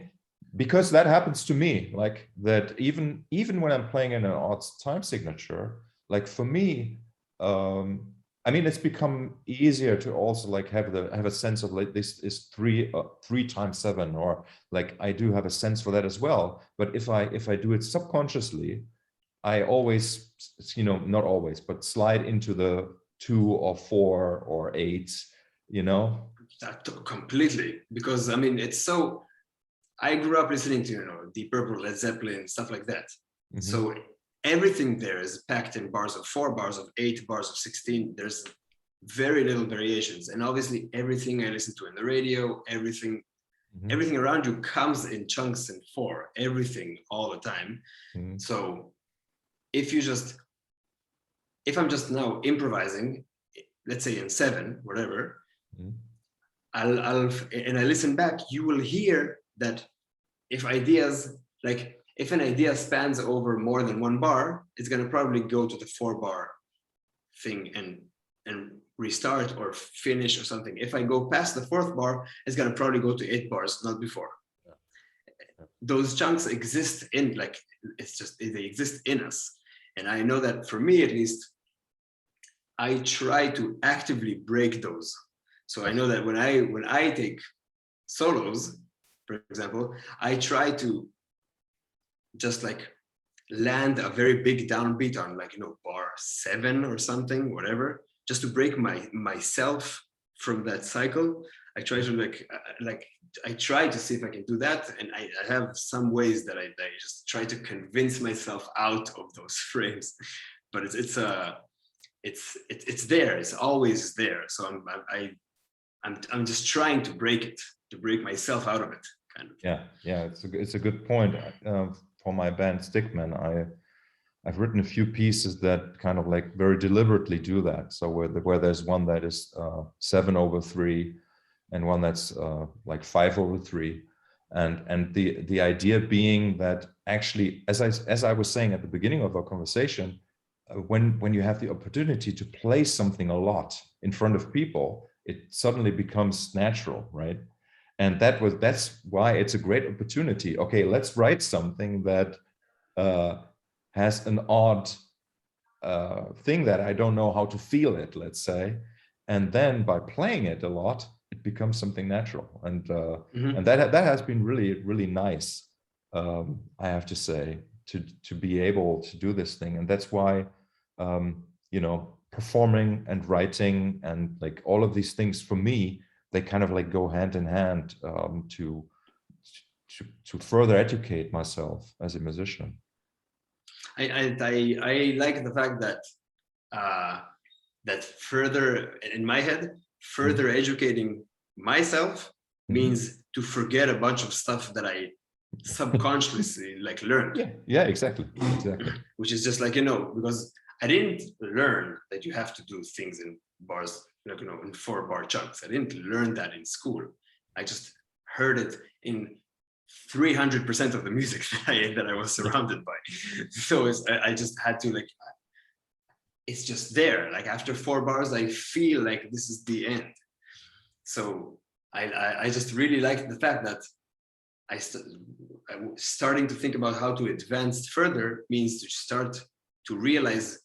because that happens to me, like that even when I'm playing in an odd time signature, like for me, I mean, it's become easier to also like have a sense of like this is 3 times 7, or like I do have a sense for that as well. But if I do it subconsciously, I always, not always, but slide into the 2 or 4 or 8, Completely, because I mean, it's so. I grew up listening to Deep Purple, Led Zeppelin, stuff like that. So everything there is packed in bars of 4, bars of 8, bars of 16. There's very little variations, and obviously everything I listen to in the radio, everything around you comes in chunks in 4. Everything all the time. So if I'm just now improvising, let's say in 7, whatever, I listen back, you will hear that if an idea spans over more than 1 bar, it's going to probably go to the 4 bar thing and restart or finish or something. If I go past the 4th bar, it's going to probably go to 8 bars, not before. Those chunks exist they exist in us. And I know that for me, at least, I try to actively break those. So I know that when I take solos, for example, I try to just like land a very big downbeat on bar 7 or something, whatever, just to break myself from that cycle. I try to I try to see if I can do that, and I have some ways that I just try to convince myself out of those frames, but it's there. It's always there. So I'm just trying to break myself out of it, kind of. Yeah. It's a good point. For my band Stickman, I've written a few pieces that kind of like very deliberately do that. So where there's one that is 7/3, and one that's like 5/3, and the idea being that actually, as I was saying at the beginning of our conversation, when you have the opportunity to play something a lot in front of people, it suddenly becomes natural, right? And that's why it's a great opportunity. Okay, let's write something that has an odd thing that I don't know how to feel it, let's say, and then by playing it a lot, it becomes something natural, and and that has been really, really nice. I have to say, to be able to do this thing, and that's why performing and writing and like all of these things, for me, they kind of like go hand in hand, to further educate myself as a musician. I like the fact that that further, in my head, further educating myself means to forget a bunch of stuff that I subconsciously like learned. Yeah, exactly. Which is just like, because I didn't learn that you have to do things in bars like, in 4-bar chunks. I didn't learn that in school. I just heard it in 300% of the music that I was surrounded by. So I just had to, like, it's just there. Like after 4 bars, I feel like this is the end. So I just really like the fact that I'm starting to think about how to advance further means to start to realize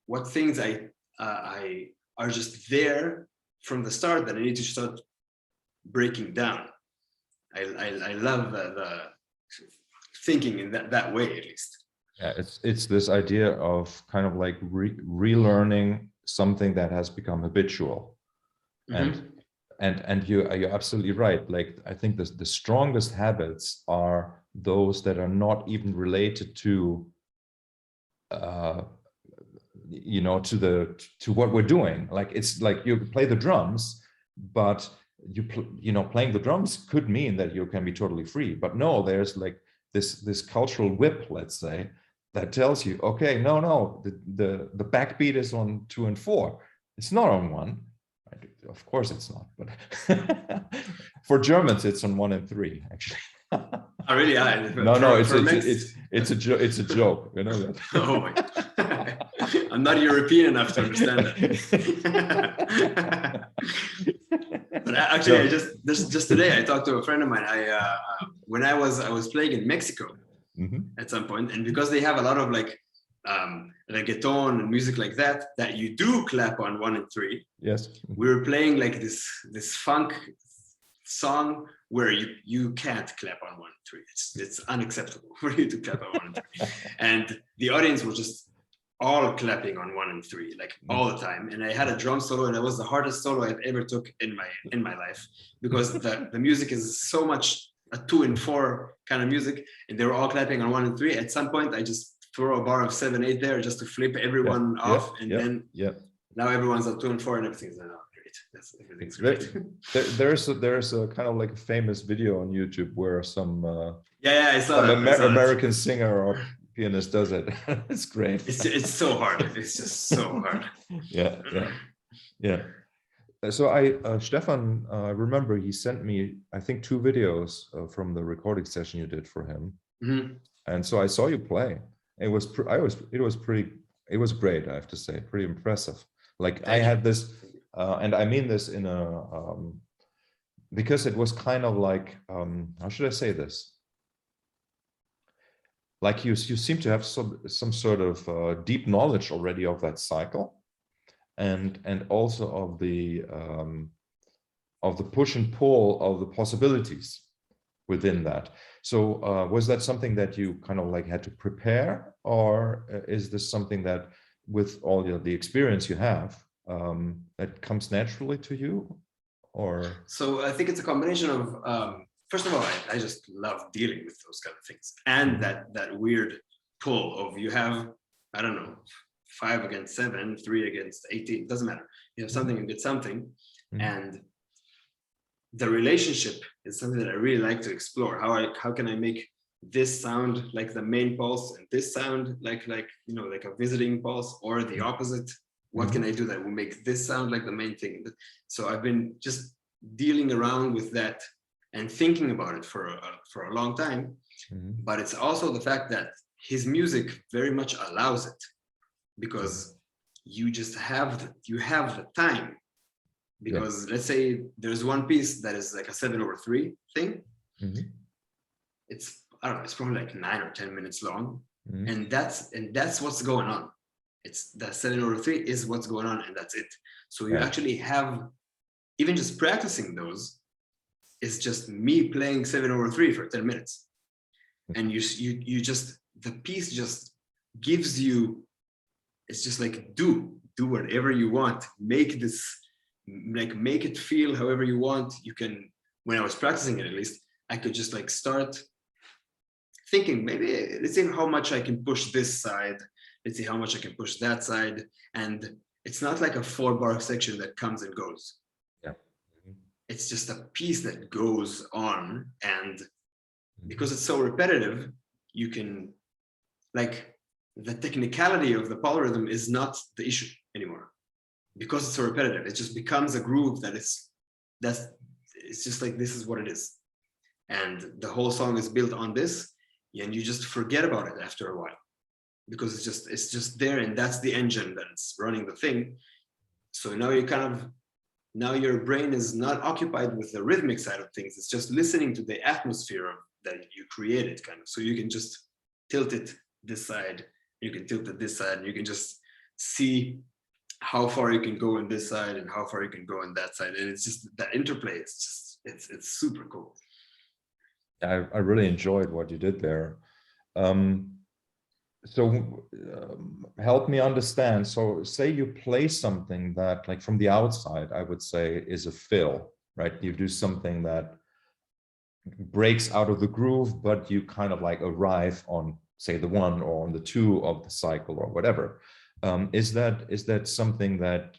what things are just there from the start that I need to start breaking down. I love the thinking in that way, at least. Yeah, it's this idea of kind of like relearning something that has become habitual, and you're absolutely right. Like I think the strongest habits are those that are not even related to to what we're doing. Like it's like you play the drums, but playing the drums could mean that you can be totally free, but no, there's like this cultural whip, let's say, that tells you, okay, no, the backbeat is on 2 and 4. It's not on 1. Of course it's not, but for Germans it's on 1 and 3 actually. Oh, really? No, it's a joke, you know that. Oh my. I'm not European enough to understand that. But actually, no. just today I talked to a friend of mine. When I was playing in Mexico at some point, and because they have a lot of like reggaeton and music like that you do clap on 1 and 3. Yes. We were playing like this funk song where you can't clap on 1 and 3. It's unacceptable for you to clap on 1 and 3. And the audience was just all clapping on 1 and 3, like all the time. And I had a drum solo, and it was the hardest solo I've ever took in my life, because the music is so much a 2 and 4 kind of music, and they were all clapping on 1 and 3. At some point, I just throw a bar of 7, 8 there just to flip everyone off, and then now everyone's at 2 and 4, and everything's great. Everything's great. There's a kind of like a famous video on YouTube where some I saw that. American singer or pianist does it. It's great. It's so hard. It's just so hard. Yeah. So Stefan, remember he sent me, I think, 2 videos from the recording session you did for him, and so I saw you play. It was great. I have to say, pretty impressive. Like I had this, and I mean this in a because it was kind of like how should I say this? Like you seem to have some sort of deep knowledge already of that cycle, and also of the push and pull of the possibilities within that. So was that something that you kind of like had to prepare, or is this something that with all the experience you have that comes naturally to you? Or so I think it's a combination of first of all, I just love dealing with those kind of things, and that weird pull of you have, I don't know, 5 against 7, 3 against 18, doesn't matter. You have something against something, and the relationship is something that I really like to explore. How can I make this sound like the main pulse, and this sound like a visiting pulse, or the opposite? What can I do that will make this sound like the main thing? So I've been just dealing around with that and thinking about it for a long time. But it's also the fact that his music very much allows it, because you just have the time. Because let's say there's one piece that is like a 7/3 thing. It's, I don't know, it's probably like 9 or 10 minutes long, and that's what's going on. It's that 7/3 is what's going on, and that's it. So you actually have, even just practicing those, is just me playing 7/3 for 10 minutes, and you just, the piece just gives you, it's just like do whatever you want, make this, like make it feel however you want. You can, when I was practicing it, at least I could just like start thinking, maybe let's see how much I can push this side, let's see how much I can push that side. And it's not like a 4-bar section that comes and goes. It's just a piece that goes on, and because it's so repetitive, you can, like, the technicality of the polyrhythm is not the issue anymore. because it's so repetitive, it just becomes a groove it's just like, this is what it is. And the whole song is built on this, and you just forget about it after a while, because it's just there, and that's the engine that's running the thing. So now now your brain is not occupied with the rhythmic side of things. It's just listening to the atmosphere that you created, kind of. So you can just tilt it this side, you can tilt it this side, and you can just see how far you can go on this side and how far you can go on that side. And it's just that interplay. It's super cool. I really enjoyed what you did there. Help me understand. So say you play something that, like, from the outside, I would say is a fill, right? You do something that breaks out of the groove, but you kind of like arrive on, say, the 1 or on the 2 of the cycle or whatever. Is that something that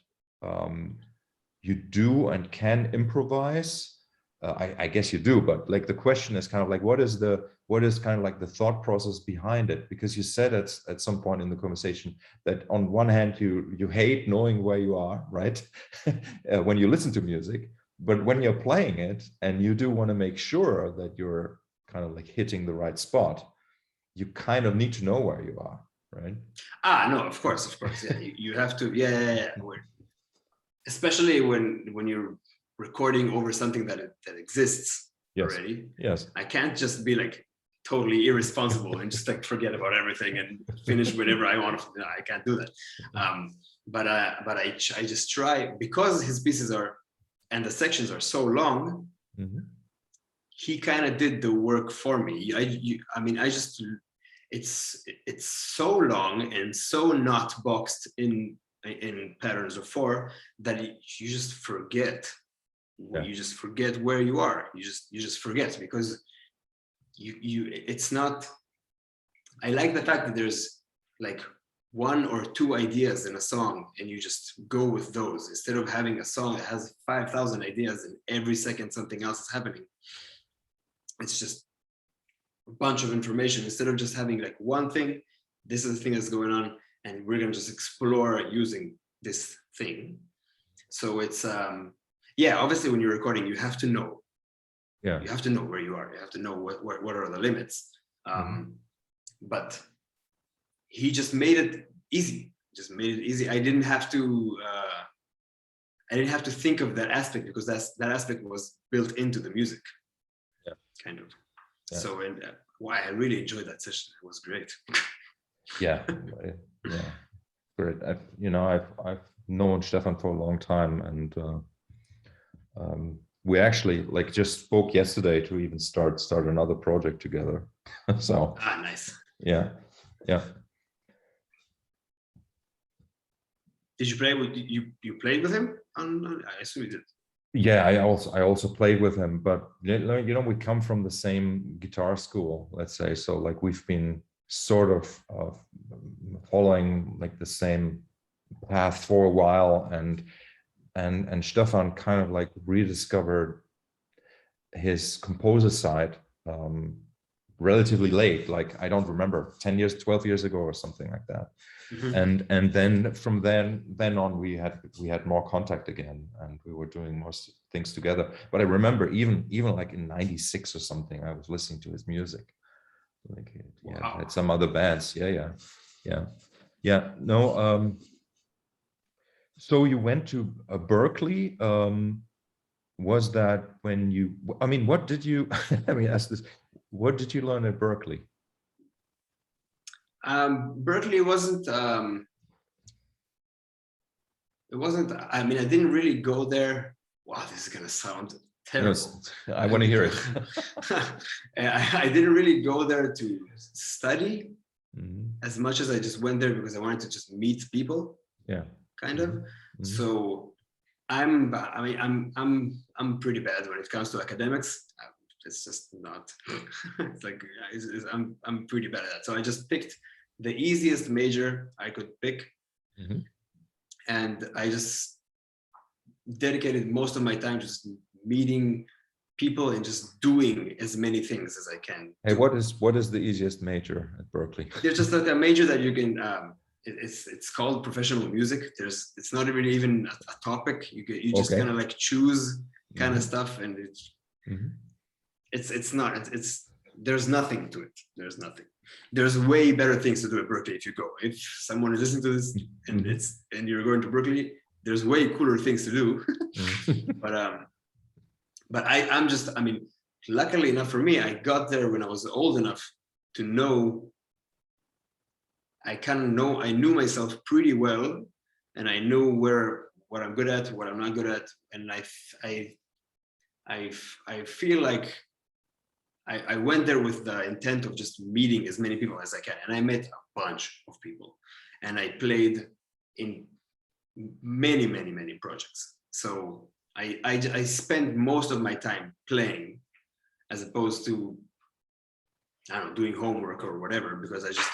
you do and can improvise? I guess you do, but like the question is kind of like, what is kind of like the thought process behind it? Because you said at some point in the conversation that on one hand you hate knowing where you are, right? When you listen to music, but when you're playing it and you do want to make sure that you're kind of like hitting the right spot, you kind of need to know where you are, right? No, of course, yeah. You have to, yeah. Especially when you're recording over something that exists already. Yes. I can't just be like totally irresponsible and just like forget about everything and finish whenever I want to. No, I can't do that. But I just try, because his pieces and the sections are so long. Mm-hmm. He kind of did the work for me. It's so long and so not boxed in patterns of 4 that you just forget. Yeah. You just forget where you are. You just forget, because it's not. I like the fact that there's like 1 or 2 ideas in a song, and you just go with those, instead of having a song that has 5,000 ideas and every second something else is happening. It's just a bunch of information, instead of just having like one thing. This is the thing that's going on, and we're gonna just explore using this thing. So it's obviously when you're recording, you have to know. Yeah. You have to know where you are. You have to know what are the limits. But he just made it easy. I didn't have to. I didn't have to think of that aspect, because that aspect was built into the music. Yeah. Kind of. Yeah. So I really enjoyed that session. It was great. Yeah. Great. I've known Stefan for a long time, and we actually like just spoke yesterday to even start another project together. So nice. Yeah. Did you play with you played with him? I assume you did. Yeah, I also played with him, but we come from the same guitar school, let's say. So like we've been sort of following like the same path for a while, and Stefan kind of like rediscovered his composer side relatively late, like I don't remember, 10 years, 12 years ago or something like that. Mm-hmm. And then from then on we had more contact again, and we were doing most things together. But I remember even like in 96 or something, I was listening to his music. Like wow. Had some other bands. No, so you went to Berkeley. Was that when you, I mean, what did you, let me ask this, what did you learn at Berkeley? Berkeley wasn't, I mean, I didn't really go there. Wow, this is going to sound terrible. No, I want to hear it. I didn't really go there to study as much as I just went there because I wanted to just meet people. Yeah. Kind of. Mm-hmm. So I'm pretty bad when it comes to academics. It's just not. It's like I'm pretty bad at that. So I just picked the easiest major I could pick, and I just dedicated most of my time just meeting people and just doing as many things as I can. Hey, what is the easiest major at Berkeley? There's just like a major that you can it's called professional music. It's not really even a topic. You just Okay. kind of like choose kind of Mhm. stuff, and Mhm. it's not there's nothing to it. There's nothing. There's way better things to do at Berkeley if you go. If someone is listening to this and Mhm. you're going to Berkeley, there's way cooler things to do. Mhm. But I mean, luckily enough for me, I got there when I was old enough to know. I knew myself pretty well, and I knew what I'm good at, what I'm not good at, and I feel like I went there with the intent of just meeting as many people as I can, and I met a bunch of people, and I played in many projects. So I spent most of my time playing, as opposed to, I don't know, doing homework or whatever, because I just,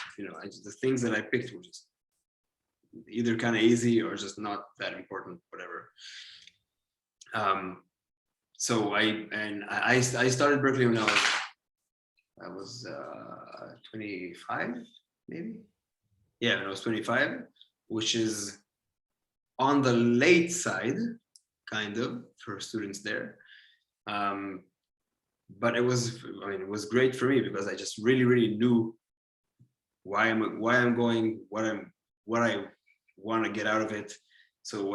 the things that I picked were just either kind of easy or just not that important, whatever. So I started Berkeley when I was 25, maybe. Yeah, when I was 25, which is on the late side, kind of, for students there. But it was great for me because I just really knew why I'm going, what I want to get out of it. So it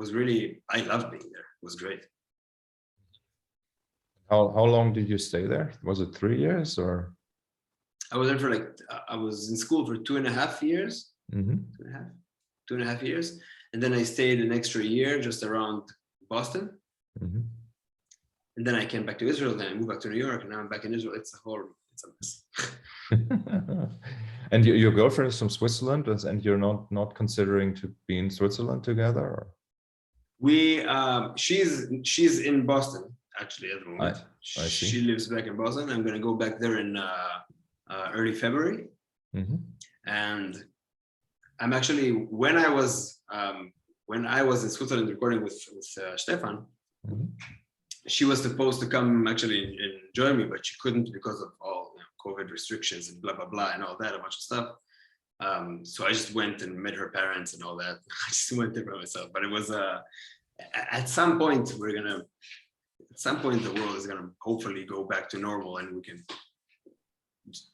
was really, I loved being there. It was great. How long did you stay there? Was it 3 years or? I was there for I was in school for 2.5 years. Mm-hmm. 2.5 years, and then I stayed an extra year just around Boston. Mm-hmm. And then I came back to Israel. Then I moved back to New York, and now I'm back in Israel. It's a mess. And your girlfriend is from Switzerland, and you're not considering to be in Switzerland together? Or? She's in Boston actually at the moment. I see. She lives back in Boston. I'm gonna go back there in early February. Mm-hmm. And I'm actually, when I was in Switzerland recording with Stefan, Mm-hmm. she was supposed to come actually and join me, but she couldn't because of all COVID restrictions and blah blah blah and all that, a bunch of stuff. So I just went and met her parents and all that. I just went there by myself. But it was at some point the world is gonna hopefully go back to normal, and we can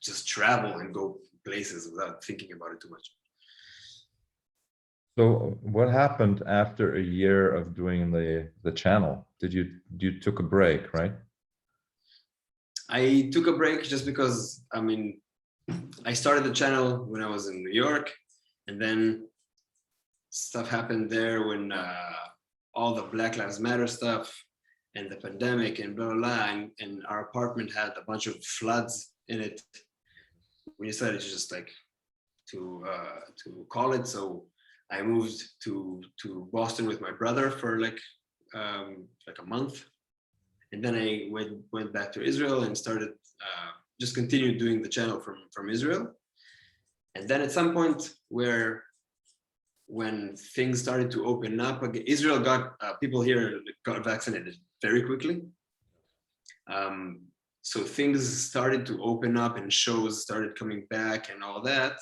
just travel and go places without thinking about it too much. So what happened after a year of doing the channel? You took a break, right? I took a break just because, I started the channel when I was in New York, and then stuff happened there when all the Black Lives Matter stuff and the pandemic and blah, blah, blah, and our apartment had a bunch of floods in it. We decided to just to call it. So I moved to Boston with my brother for a month. And then I went back to Israel and started just continued doing the channel from Israel. And then at some point when things started to open up again, Israel people here got vaccinated very quickly. So things started to open up and shows started coming back and all that.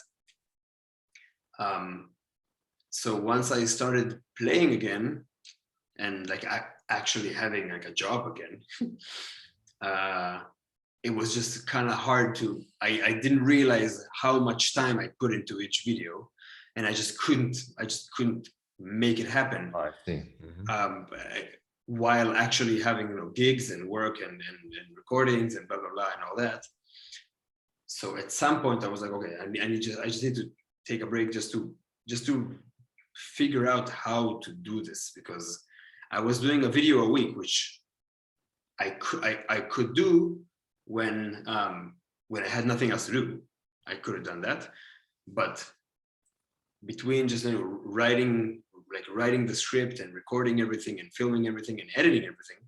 So once I started playing again and actually having a job again, it was just kind of hard to, I didn't realize how much time I put into each video, and I just couldn't make it happen. I see. Mm-hmm. While actually having gigs and work and recordings and blah blah blah and all that. So at some point I was like, okay, I just need to take a break just to figure out how to do this, because I was doing a video a week, which I could do when I had nothing else to do. I could have done that, but between just writing the script and recording everything and filming everything and editing everything,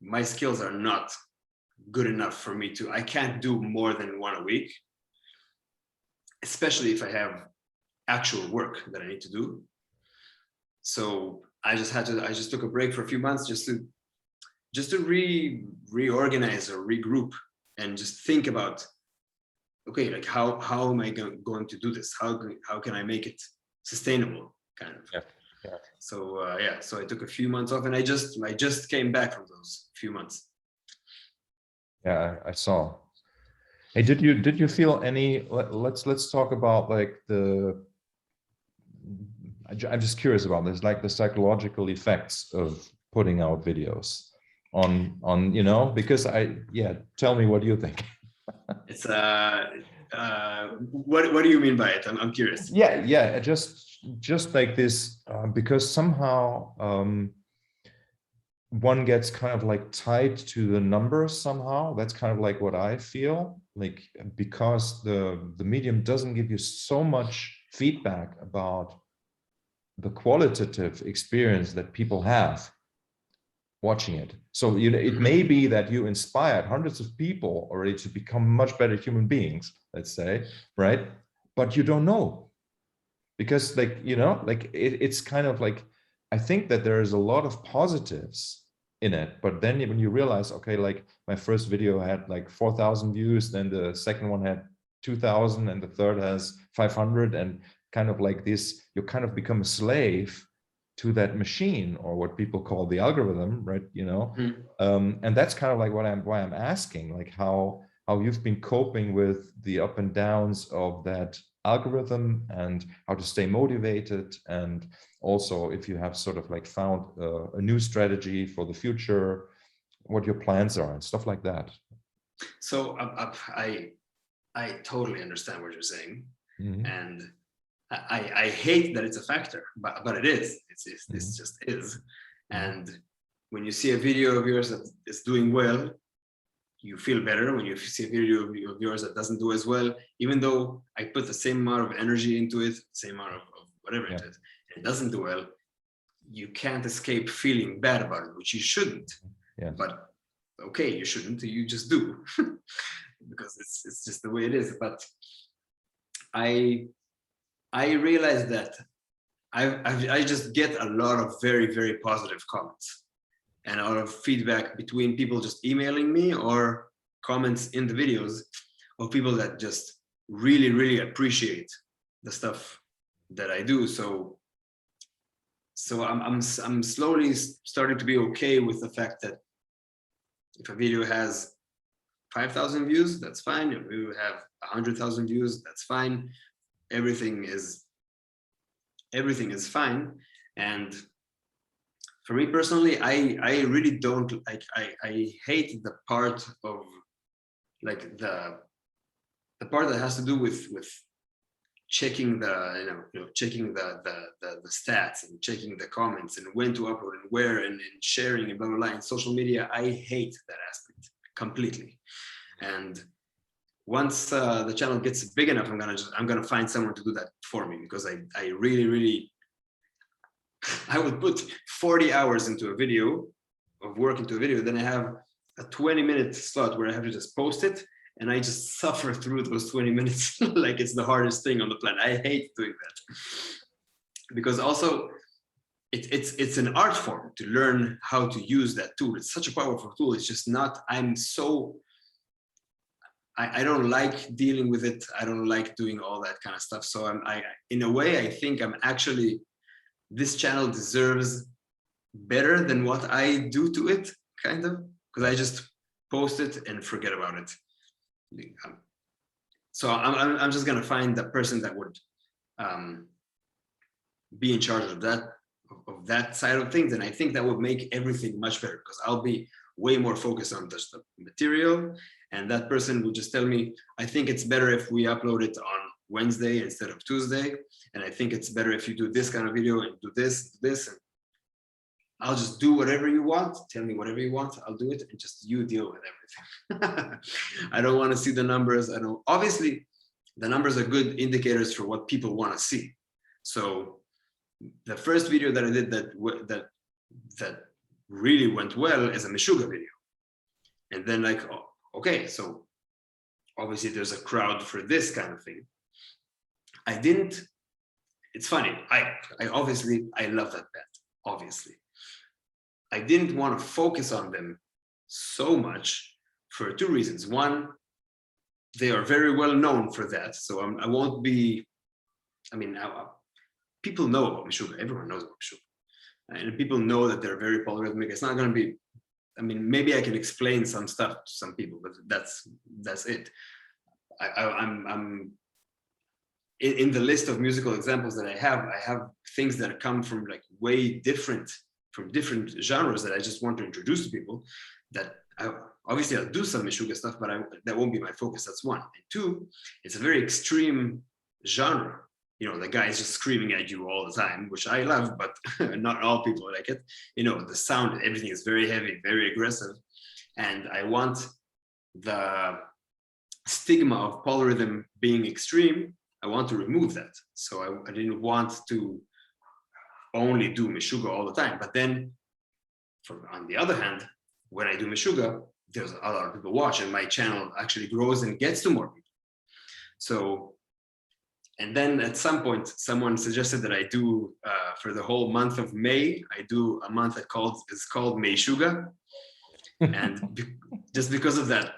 my skills are not good enough for me I can't do more than one a week, especially if I have actual work that I need to do. So I just took a break for a few months just to reorganize or regroup and just think about okay, like how am I going to do this? How can I make it sustainable, kind of. Yeah. Yeah. So yeah, so I took a few months off, and I just came back from those few months. Yeah, I saw. Hey, did you feel any? Let's talk about like the. I'm just curious about this, like the psychological effects of putting out videos on because tell me what you think. It's what do you mean by it? I'm curious. Yeah, just like this, because somehow one gets kind of like tied to the numbers somehow. That's kind of like what I feel, like, because the medium doesn't give you so much feedback about the qualitative experience that people have watching it. So it may be that you inspired hundreds of people already to become much better human beings, let's say, right? But you don't know, because it's kind of like, I think that there is a lot of positives in it, but then when you realize, okay, like my first video had like 4,000 views, then the second one had 2,000, and the third has 500, and kind of like this, you kind of become a slave to that machine, or what people call the algorithm, right? And that's kind of like why I'm asking, like how you've been coping with the up and downs of that algorithm, and how to stay motivated, and also if you have sort of like found a new strategy for the future, what your plans are and stuff like that. So I totally understand what you're saying, and I hate that it's a factor, but it is. It's just is. And when you see a video of yours that is doing well, you feel better. When you see a video of yours that doesn't do as well, even though I put the same amount of energy into it, same amount of whatever it is, and it doesn't do well, you can't escape feeling bad about it, which you shouldn't. Yeah. But okay, you shouldn't. You just do because it's just the way it is. But I realized that I just get a lot of very, very positive comments and a lot of feedback between people just emailing me, or comments in the videos of people that just really, really appreciate the stuff that I do. So I'm slowly starting to be okay with the fact that if a video has 5,000 views, that's fine. If we have 100,000 views, that's fine. Everything is fine. And for me personally, I really don't like, I hate the part of like the part that has to do with checking the checking the stats, and checking the comments, and when to upload and where, and sharing and blah blah blah in social media. I hate that aspect completely. And once the channel gets big enough, I'm gonna find someone to do that for me, because I really I would put 40 hours into a video, of work into a video, then I have a 20-minute slot where I have to just post it, and I just suffer through those 20 minutes like it's the hardest thing on the planet. I hate doing that, because also it's an art form to learn how to use that tool. It's such a powerful tool. It's just not, I don't like dealing with it. I don't like doing all that kind of stuff. So in a way, I think I'm actually, this channel deserves better than what I do to it, kind of, because I just post it and forget about it. So I'm just gonna find the person that would be in charge of that side of things, and I think that would make everything much better, because I'll be way more focused on just the material, and that person will just tell me, I think it's better if we upload it on Wednesday instead of Tuesday, and I think it's better if you do this kind of video and do this, and I'll just do whatever you want. Tell me whatever you want, I'll do it, and just you deal with everything. I don't want to see the numbers. Obviously, the numbers are good indicators for what people want to see. So the first video that I did that really went well is a Meshuggah video. And then like, oh, okay, so obviously there's a crowd for this kind of thing. It's funny, I obviously, I love that band, obviously. I didn't want to focus on them so much for two reasons. One, they are very well known for that. So I won't be, I mean, people know about Meshuggah. Everyone knows about Meshuggah. And people know that they're very polyrhythmic. It's not going to be, I mean, maybe I can explain some stuff to some people, but that's it. I'm in the list of musical examples that I have things that come from like way different, from different genres that I just want to introduce to people. That obviously I'll do some Meshuggah stuff, but that won't be my focus. That's one. And two, it's a very extreme genre. You know, the guy is just screaming at you all the time, which I love, but not all people like it. You know, the sound, everything is very heavy, very aggressive. And I want the stigma of polyrhythm being extreme. I want to remove that. So I didn't want to only do Meshuggah all the time. But then, on the other hand, when I do Meshuggah, there's a lot of people watch, and my channel actually grows and gets to more people. So, and then at some point, someone suggested that I do, for the whole month of May, I do a month that is called Meshuggah. And just because of that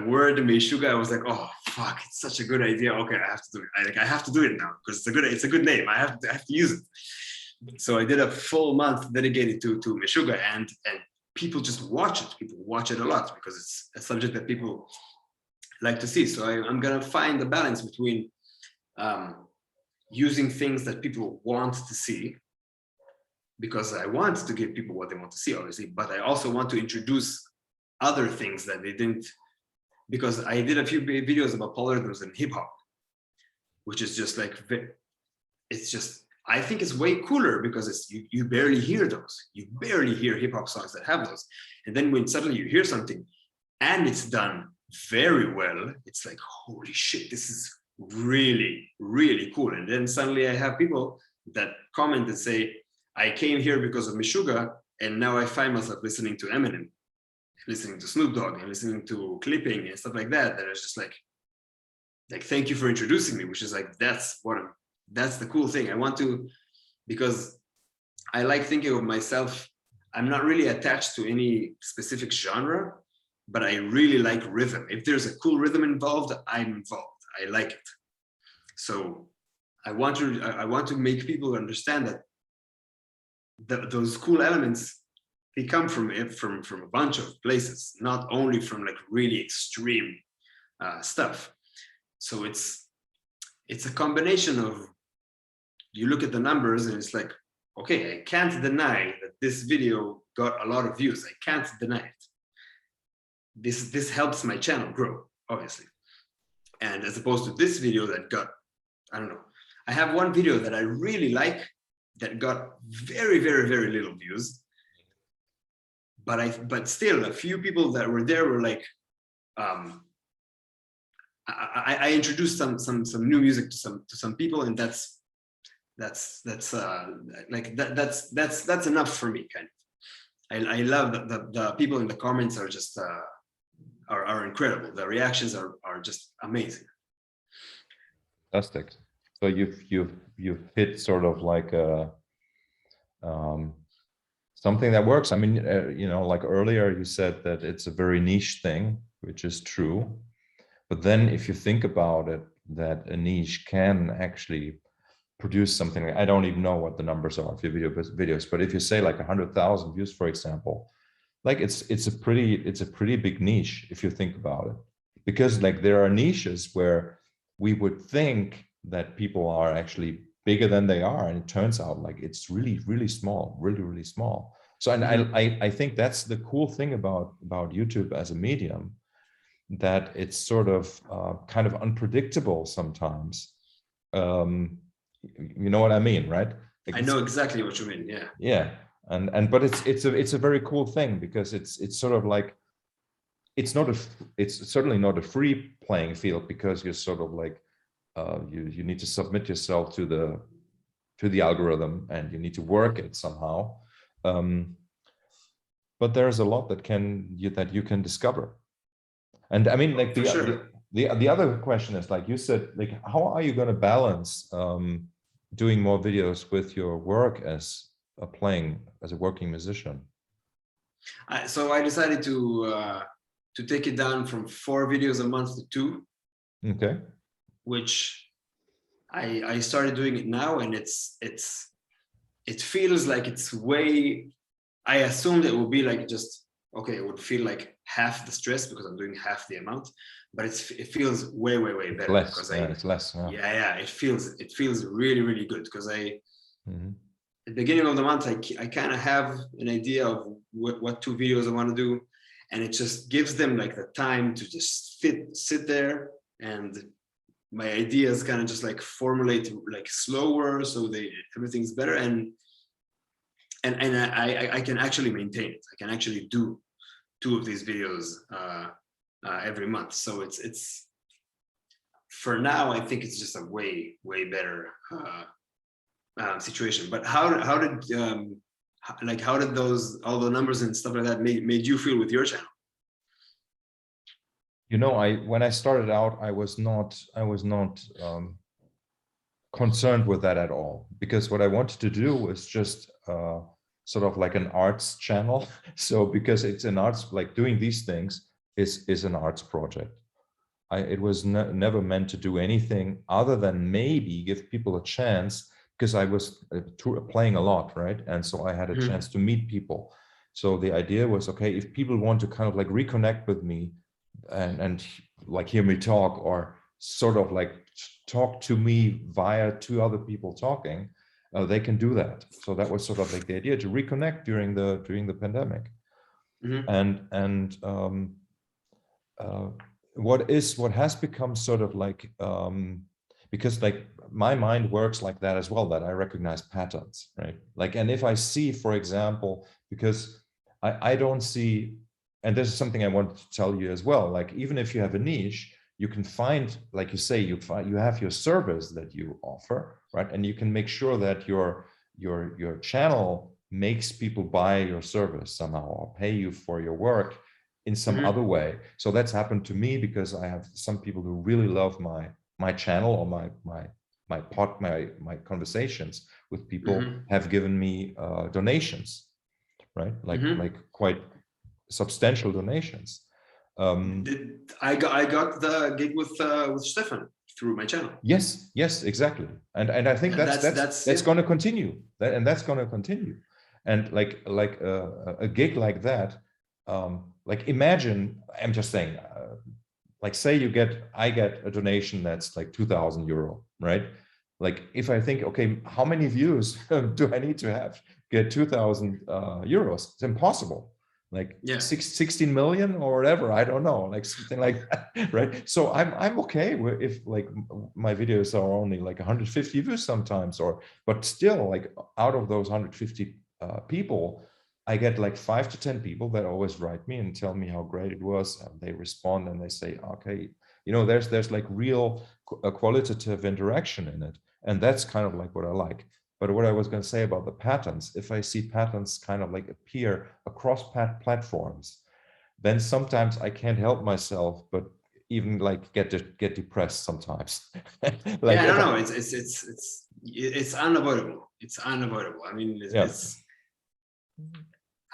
word Meshuggah, I was like, oh fuck, it's such a good idea. Okay, I have to do it. I have to do it now because it's a good name. I have to use it. So I did a full month dedicated to Meshuggah, and people just watch it. People watch it a lot because it's a subject that people like to see. So I'm gonna find the balance between using things that people want to see, because I want to give people what they want to see, obviously, but I also want to introduce other things that they didn't, because I did a few videos about polyrhythms and hip hop, which is just like, it's just, I think it's way cooler because you barely hear those. You barely hear hip hop songs that have those. And then when suddenly you hear something and it's done very well, it's like, holy shit, this is really, really cool. And then suddenly I have people that comment and say, I came here because of Meshuggah, and now I find myself listening to Eminem, listening to Snoop Dogg, and listening to clipping and stuff like that. That is just like thank you for introducing me, which is like, that's the cool thing. I want to, because I like thinking of myself, I'm not really attached to any specific genre, but I really like rhythm. If there's a cool rhythm involved, I'm involved. I like it. So I want to make people understand that those cool elements, they come from a bunch of places, not only from like really extreme stuff. So it's a combination of, you look at the numbers and it's like, okay, I can't deny that this video got a lot of views. I can't deny it. This helps my channel grow, obviously. And as opposed to this video that got, I don't know, I have one video that I really like that got very, very, very little views. But still, a few people that were there were like, I introduced some new music to some people, and that's enough for me, kind of. I love the people in the comments are just are incredible. The reactions are just amazing. Fantastic. So you've hit sort of like a something that works. I mean, you know, like earlier you said that it's a very niche thing, which is true. But then if you think about it, that a niche can actually produce something. I don't even know what the numbers are of your videos, but if you say like 100,000 views, for example, like it's a pretty big niche if you think about it, because like there are niches where we would think that people are actually bigger than they are, and it turns out like it's really, really small, really, really small. So, and I think that's the cool thing about YouTube as a medium, that it's sort of kind of unpredictable sometimes. You know what I mean, right? Like I know exactly what you mean. Yeah. Yeah, and but it's a very cool thing, because it's sort of like, it's certainly not a free playing field, because you're sort of like you need to submit yourself to the algorithm, and you need to work it somehow. But there's a lot that you can discover. And I mean, like the other question is, like you said, like how are you going to balance doing more videos with your work as a working musician? So I decided to to take it down from 4 videos a month to 2. Okay. Which I started doing it now, and it feels like it's way. I assumed it would be like just okay. It would feel like half the stress because I'm doing half the amount, but it feels way better. Less. Because It's less. yeah. It feels really good because Mm-hmm. at the beginning of the month I kind of have an idea of what 2 videos I want to do, and it just gives them like the time to just sit there, and my ideas kind of just like formulate like slower, so everything's better, and I can actually maintain it. I can actually do 2 of these videos every month. So it's for now, I think it's just a way better situation. But how did those all the numbers and stuff like that made you feel with your channel? You know, when I started out, I was not concerned with that at all, because what I wanted to do was just sort of like an arts channel. So because it's an arts, like doing these things is an arts project. It was never meant to do anything other than maybe give people a chance, because I was playing a lot, right? And so I had a chance to meet people. So the idea was, okay, if people want to kind of like reconnect with me and like hear me talk, or sort of like talk to me via 2 other people talking, they can do that. So that was sort of like the idea, to reconnect during the pandemic. And what has become sort of like because like my mind works like that as well, that I recognize patterns, right? Like, and if I see, for example, because I don't see, and this is something I wanted to tell you as well, like even if you have a niche, you can find, like you say, you have your service that you offer, right? And you can make sure that your channel makes people buy your service somehow, or pay you for your work in some other way. So that's happened to me, because I have some people who really love my channel, or my conversations with people have given me donations, right? Like quite substantial donations. I got the gig with Stefan through my channel. Yes, exactly. And I think that's going to continue. That's going to continue. And like a gig like that, like imagine, I'm just saying, like say I get a donation that's like 2,000 euro, right? Like if I think, okay, how many views do I need to have get 2,000 euros? It's impossible. Like 16 million or whatever, I don't know, like something like that, right? So I'm okay with if like my videos are only like 150 views sometimes, but still, like out of those 150 people, I get like 5 to 10 people that always write me and tell me how great it was, and they respond and they say, okay, you know, there's like real qualitative interaction in it, and that's kind of like what I like. But what I was going to say about the patterns, if I see patterns kind of like appear across platforms, then sometimes I can't help myself but even like get depressed sometimes. Like, yeah, no, it's unavoidable. It's unavoidable. I mean,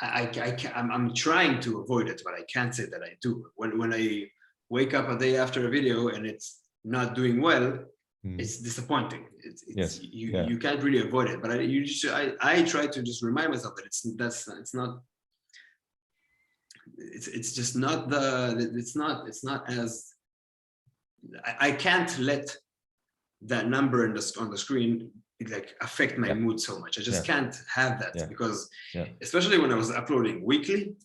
I'm trying to avoid it, but I can't say that I do. When I wake up a day after a video and it's not doing well, it's disappointing. You can't really avoid it, but I try to just remind myself that it's not as I can't let that number on the screen like affect my mood so much. I just can't have that because especially when I was uploading weekly.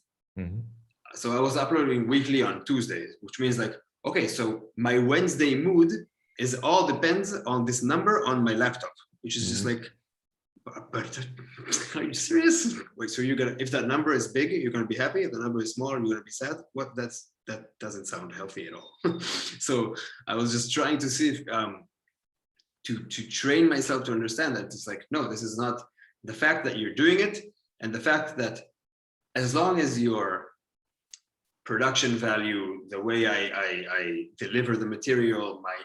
So I was uploading weekly on Tuesdays, which means like, okay, so my Wednesday mood is all depends on this number on my laptop, which is just like, but are you serious? Wait, so you're gonna, if that number is big, you're gonna be happy. If the number is small, you're gonna be sad. What? That doesn't sound healthy at all. So I was just trying to see if to train myself to understand that it's like, no, this is not the fact that you're doing it, and the fact that as long as your production value, the way I deliver the material, my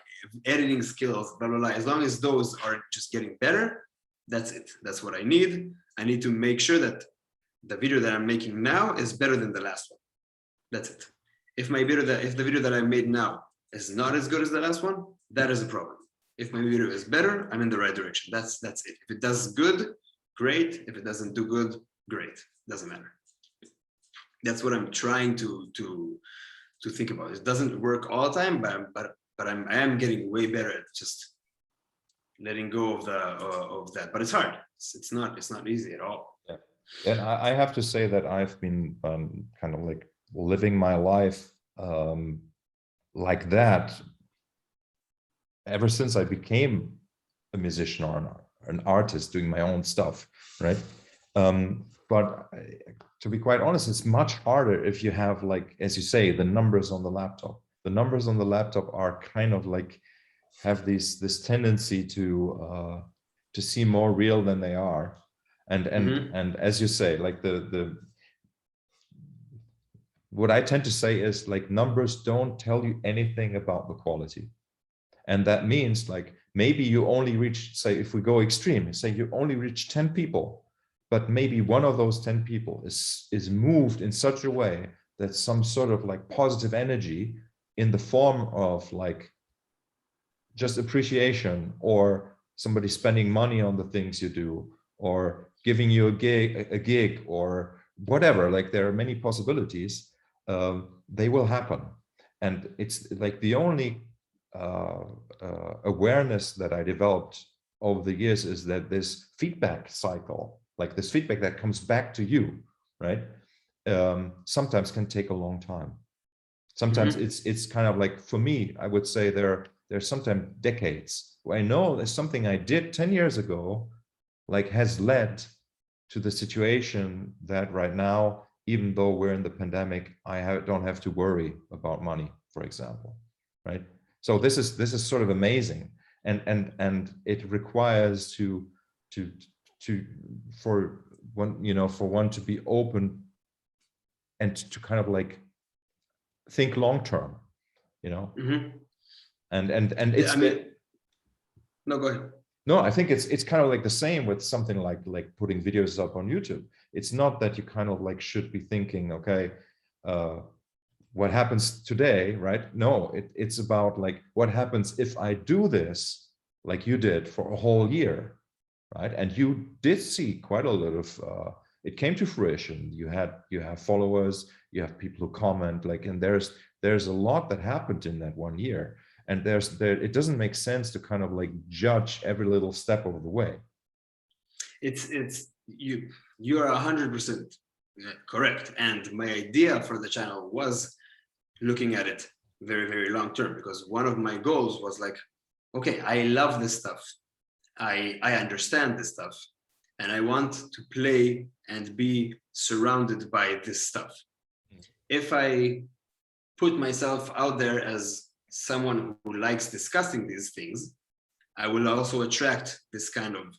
editing skills, blah, blah, blah, as long as those are just getting better, that's it. That's what I need. I need to make sure that the video that I'm making now is better than the last one. That's it. if the video that I made now is not as good as the last one, that is a problem. If my video is better, I'm in the right direction. That's it. If it does good, great. If it doesn't do good, great. Doesn't matter. That's what I'm trying to think about. It doesn't work all the time, but I am getting way better at just letting go of that. But it's hard. It's not easy at all. Yeah. And I have to say that I've been kind of like living my life like that ever since I became a musician or an artist doing my own stuff, right? But to be quite honest, it's much harder if you have, like, as you say, the numbers on the laptop. The numbers on the laptop are kind of like have this tendency to seem more real than they are, and as you say, like what I tend to say is, like, numbers don't tell you anything about the quality. And that means, like, maybe you only reach, say, if we go extreme, say you only reach 10 people, but maybe one of those 10 people is moved in such a way that some sort of like positive energy in the form of like just appreciation, or somebody spending money on the things you do, or giving you a gig or whatever, like there are many possibilities, they will happen. And it's like the only awareness that I developed over the years is that this feedback cycle, like this feedback that comes back to you, right, sometimes can take a long time. Sometimes it's kind of like, for me, I would say there's sometimes decades where I know there's something I did 10 years ago, like, has led to the situation that right now, even though we're in the pandemic, I don't have to worry about money, for example, right? So this is sort of amazing, and it requires for one to be open and to kind of like think long term, and it's, I mean, no, go ahead. No, I think it's kind of like the same with something like putting videos up on YouTube. It's not that you kind of like should be thinking, okay, what happens today, right? No, it's about like what happens if I do this like you did for a whole year, right? And you did see quite a lot of it came to fruition. You have followers, you have people who comment, like, and there's a lot that happened in that 1 year. And it doesn't make sense to kind of like judge every little step of the way. You are 100% correct. And my idea for the channel was looking at it very, very long term, because one of my goals was like, okay, I love this stuff. I understand this stuff, and I want to play and be surrounded by this stuff. If I put myself out there as someone who likes discussing these things, I will also attract this kind of,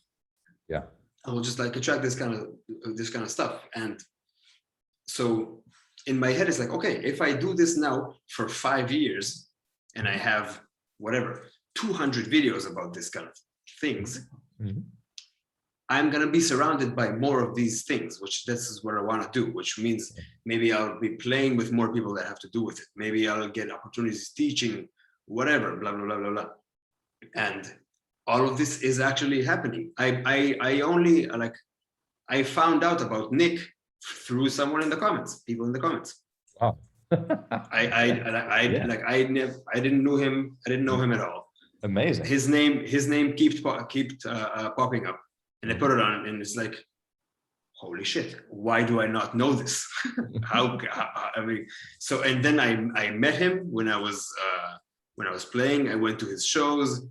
I will just like attract this kind of stuff. And so in my head, it's like, okay, if I do this now for 5 years and I have whatever 200 videos about this kind of things, I'm going to be surrounded by more of these things, which this is what I want to do, which means maybe I'll be playing with more people that have to do with it. Maybe I'll get opportunities teaching, whatever, blah, blah, blah, blah, blah. And all of this is actually happening. I only, like, I found out about Nick through someone in the comments, people in the comments. Wow. I didn't know him. I didn't know him at all. Amazing. His name kept popping up. And I put it on, and it's like, holy shit, why do I not know this? how I mean, so, and then I met him when I was playing. I went to his shows,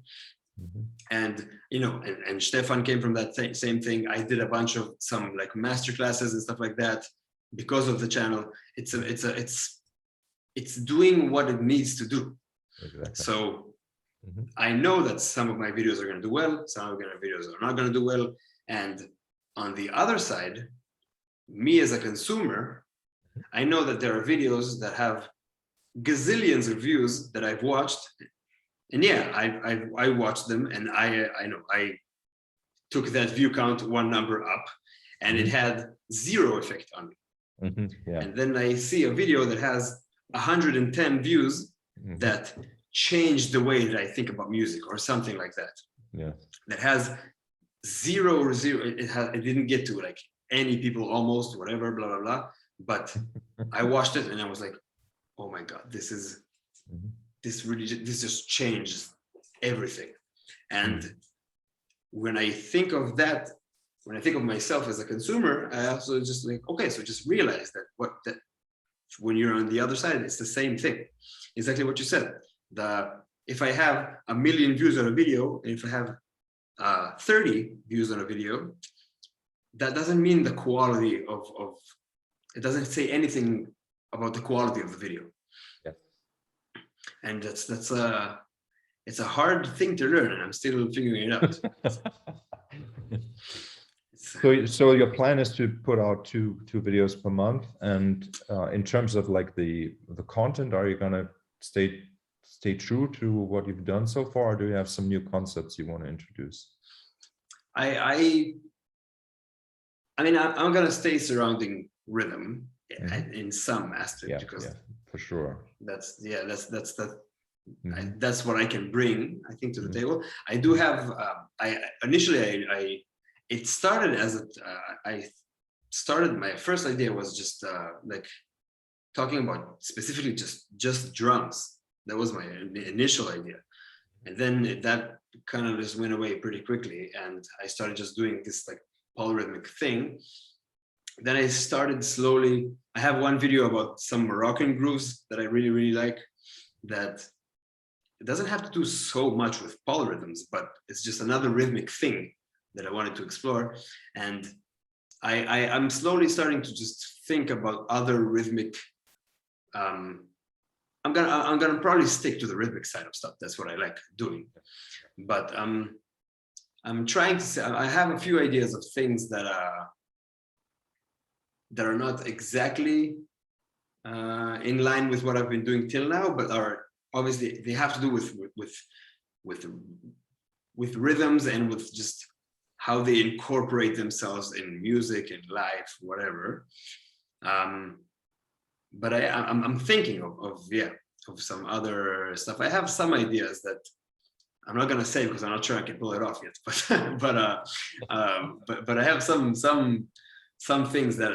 and and Stefan came from that same thing. I did a bunch of some like master classes and stuff like that because of the channel. It's doing what it needs to do. Exactly. So I know that some of my videos are going to do well, some of my videos are not going to do well. And on the other side, me as a consumer, I know that there are videos that have gazillions of views that I've watched. And yeah, I watched them, and I know I took that view count one number up, and it had zero effect on me. And then I see a video that has 110 views that changed the way that I think about music, or something like that. Yeah. That has zero or zero. It didn't get to like any people, almost, whatever, blah blah blah. But I watched it and I was like, oh my god, this just changed everything. And when I think of that, when I think of myself as a consumer, I also just like, okay, so just realize that when you're on the other side, it's the same thing. Exactly what you said. If I have 1 million views on a video, and if I have 30 views on a video, that doesn't mean the quality of it doesn't say anything about the quality of the video. Yeah. And it's a hard thing to learn, and I'm still figuring it out. So your plan is to put out two videos per month, and in terms of like the content, are you gonna stay true to what you've done so far, or do you have some new concepts you want to introduce? I mean, I'm gonna stay surrounding rhythm in some aspect, because for sure. That's what I can bring, I think, to the table. I do have. It started as my first idea was just like talking about specifically just drums. That was my initial idea, and then that kind of just went away pretty quickly, and I started just doing this like polyrhythmic thing. Then I started slowly. I have one video about some Moroccan grooves that I really, really like, that it doesn't have to do so much with polyrhythms, but it's just another rhythmic thing that I wanted to explore. And I'm slowly starting to just think about other rhythmic. I'm gonna probably stick to the rhythmic side of stuff. That's what I like doing. But I'm trying to say, I have a few ideas of things that are not exactly in line with what I've been doing till now, but are obviously, they have to do with rhythms and with just how they incorporate themselves in music and life, whatever. But I'm thinking of some other stuff. I have some ideas that I'm not gonna say because I'm not sure I can pull it off yet. But I have some things that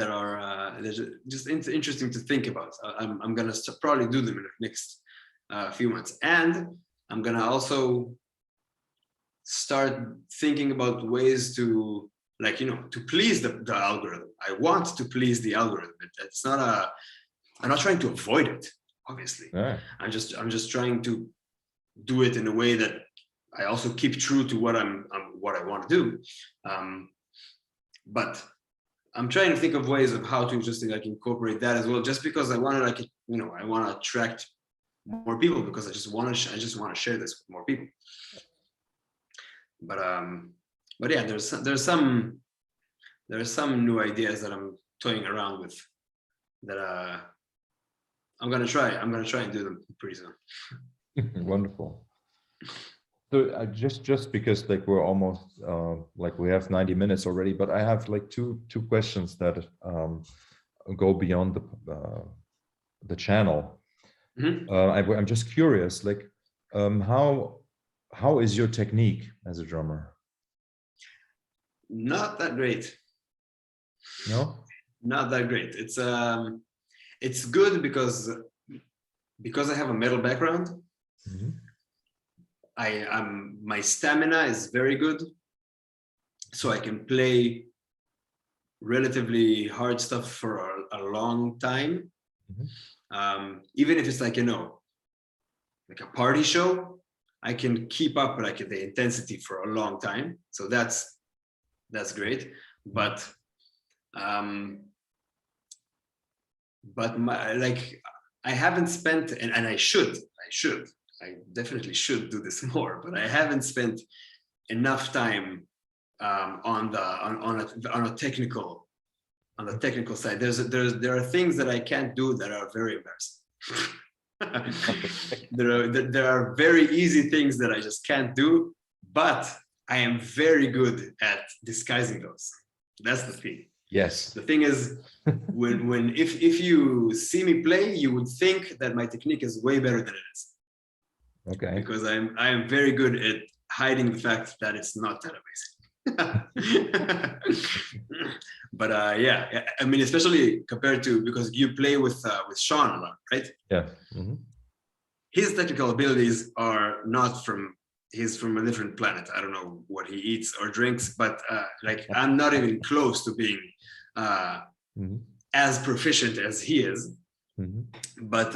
are just interesting to think about. I'm gonna probably do them in the next few months, and I'm gonna also start thinking about ways to, like, to please the algorithm. I want to please the algorithm. It's not I'm not trying to avoid it, obviously. Yeah. I'm just trying to do it in a way that I also keep true to what I want to do. But I'm trying to think of ways of how to just like incorporate that as well, just because I want to, like, I want to attract more people, because I just want to share this with more people. But yeah, there's some new ideas that I'm toying around with that I'm gonna try and do them pretty soon. Wonderful. So just because like we're almost like we have 90 minutes already, but I have like two questions that go beyond the channel. I'm just curious, like how is your technique as a drummer? Not that great. No? Not that great. It's good because I have a metal background. My stamina is very good, so I can play relatively hard stuff for a long time. Even if it's like like a party show, I can keep up like the intensity for a long time. So that's great. But I haven't spent, and I definitely should do this more, but I haven't spent enough time on the technical side. There are things that I can't do that are very embarrassing. There are very easy things that I just can't do, but I am very good at disguising those. That's the thing. Yes. The thing is, if you see me play, you would think that my technique is way better than it is. Okay. Because I'm very good at hiding the fact that it's not that amazing. But yeah, I mean, especially compared to, because you play with Sean a lot, right? Yeah. Mm-hmm. His technical abilities are not from, he's from a different planet. I don't know what he eats or drinks, but like I'm not even close to being Mm-hmm. as proficient as he is. Mm-hmm. But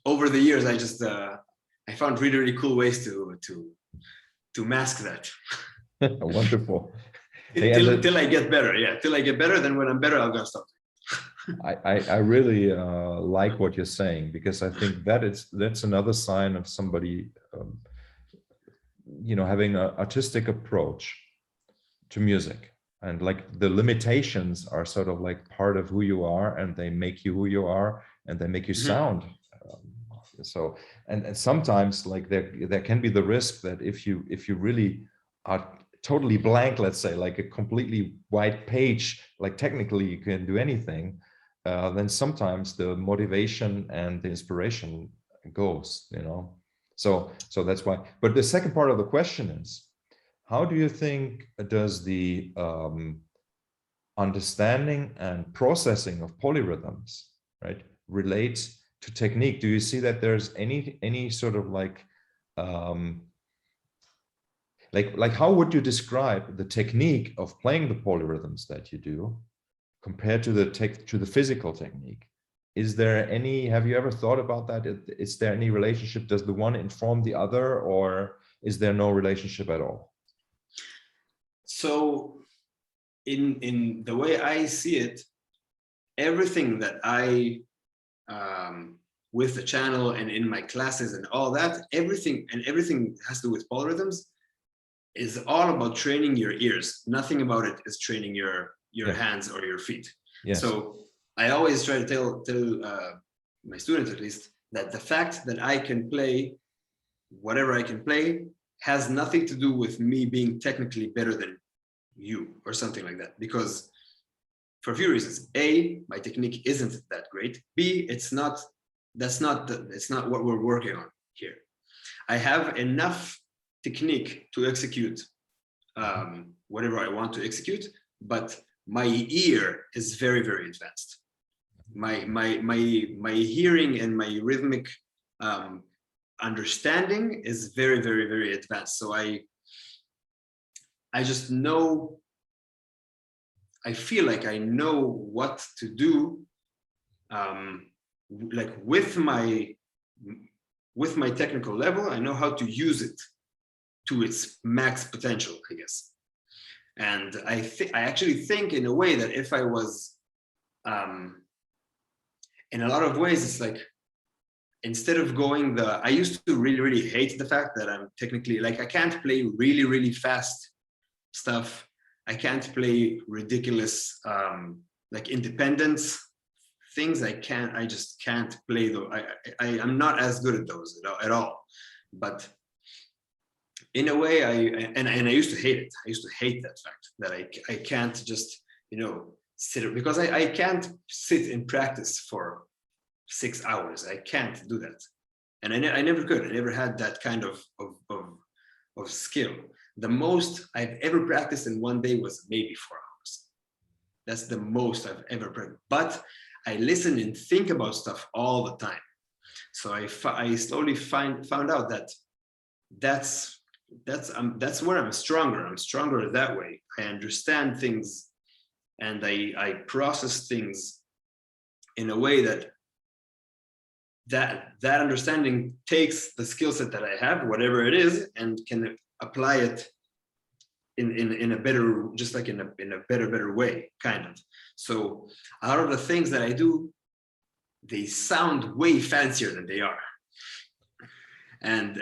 over the years, I just I found really, really cool ways to mask that. Wonderful. Till I get better. Yeah, till I get better. Then when I'm better, I'll go stop. I really like what you're saying, because I think that's another sign of somebody having an artistic approach to music, and like the limitations are sort of like part of who you are, and they make you who you are, and they make you sound. So and sometimes like there can be the risk that if you really are totally blank, let's say, like a completely white page, like technically you can do anything, then sometimes the motivation and the inspiration goes, so that's why. But the second part of the question is, how do you think does the understanding and processing of polyrhythms, right, relate to technique? Do you see that there's any sort of like how would you describe the technique of playing the polyrhythms that you do compared to the physical technique? Is there any, have you ever thought about that? Is there any relationship? Does the one inform the other, or is there no relationship at all? So in the way I see it, everything that I with the channel and in my classes and all that, everything has to do with polyrhythms is all about training your ears. Nothing about it is training your hands or your feet. Yes. So I always try to tell my students, at least, that the fact that I can play whatever I can play has nothing to do with me being technically better than you or something like that. Because for a few reasons: A, my technique isn't that great. B, it's not what we're working on here. I have enough technique to execute whatever I want to execute, but my ear is very, very advanced. My hearing and my rhythmic understanding is very, very, very advanced. So I just know, I feel like I know what to do, like with my technical level. I know how to use it to its max potential, I guess. And I actually think in a way that if I was, in a lot of ways, it's like, instead of going I used to really, really hate the fact that I'm technically, like, I can't play really, really fast stuff. I can't play ridiculous, like, independence things. I just can't play those. I'm not as good at those at all. But in a way, I used to hate it. I used to hate that fact that I can't just, sit, because I can't sit in practice for 6 hours. I can't do that. And I never could. I never had that kind of skill. The most I've ever practiced in one day was maybe 4 hours. That's the most I've ever practiced. But I listen and think about stuff all the time. So I slowly found out that that's where I'm stronger. I'm stronger that way. I understand things, and I process things in a way that understanding takes the skill set that I have, whatever it is, and can apply it in a better, just like in a better way, kind of. So a lot of the things that I do, they sound way fancier than they are. And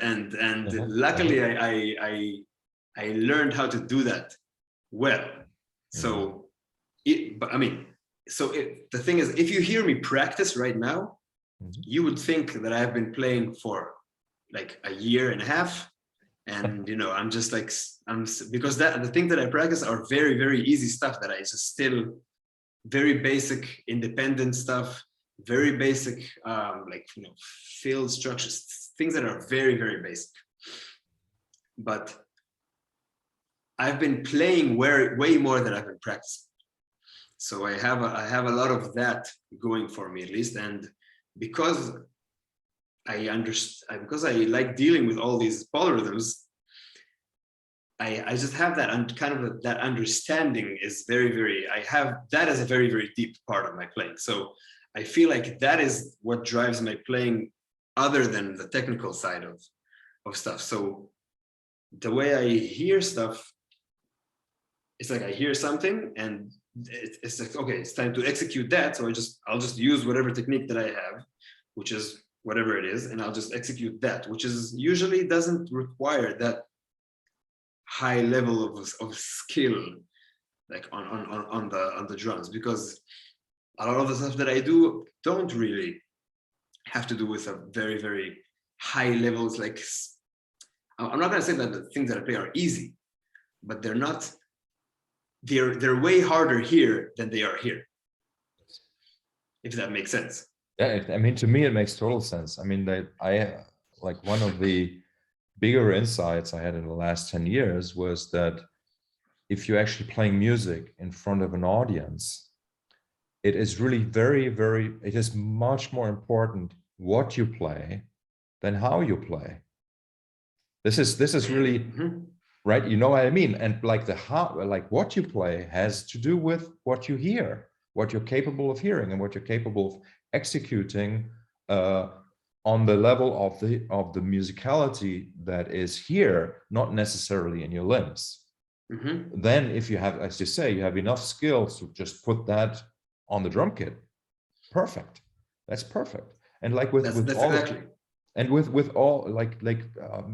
luckily I learned how to do that well. So the thing is, if you hear me practice right now, you would think that I've been playing for like a year and a half, and I'm just like, because the things that I practice are very, very easy stuff that I just still very basic independent stuff, very basic field structures, things that are very, very basic. But I've been playing way more than I've been practicing. So I have a lot of that going for me, at least. And because because I like dealing with all these polyrhythms, I just have that that understanding is very, very, I have that as a very, very deep part of my playing. So I feel like that is what drives my playing other than the technical side of stuff. So the way I hear stuff, it's like I hear something and it's like, okay, it's time to execute that. So I'll just use whatever technique that I have, which is whatever it is, and I'll just execute that, which is usually doesn't require that high level of skill, like on the drums, because a lot of the stuff that I do don't really have to do with a very, very high levels. Like, I'm not going to say that the things that I play are easy, but they're not. They're way harder here than they are here, if that makes sense. Yeah, I mean, to me, it makes total sense. I mean, like one of the bigger insights I had in the last 10 years was that if you're actually playing music in front of an audience, it is really it is much more important what you play than how you play. This is really, right? You know what I mean? And like what you play has to do with what you hear, what you're capable of hearing, and what you're capable of executing on the level of the musicality that is here, not necessarily in your limbs. Then if you have, as you say, you have enough skills to just put that on the drum kit, perfect. That's perfect. And like with all exactly. And with all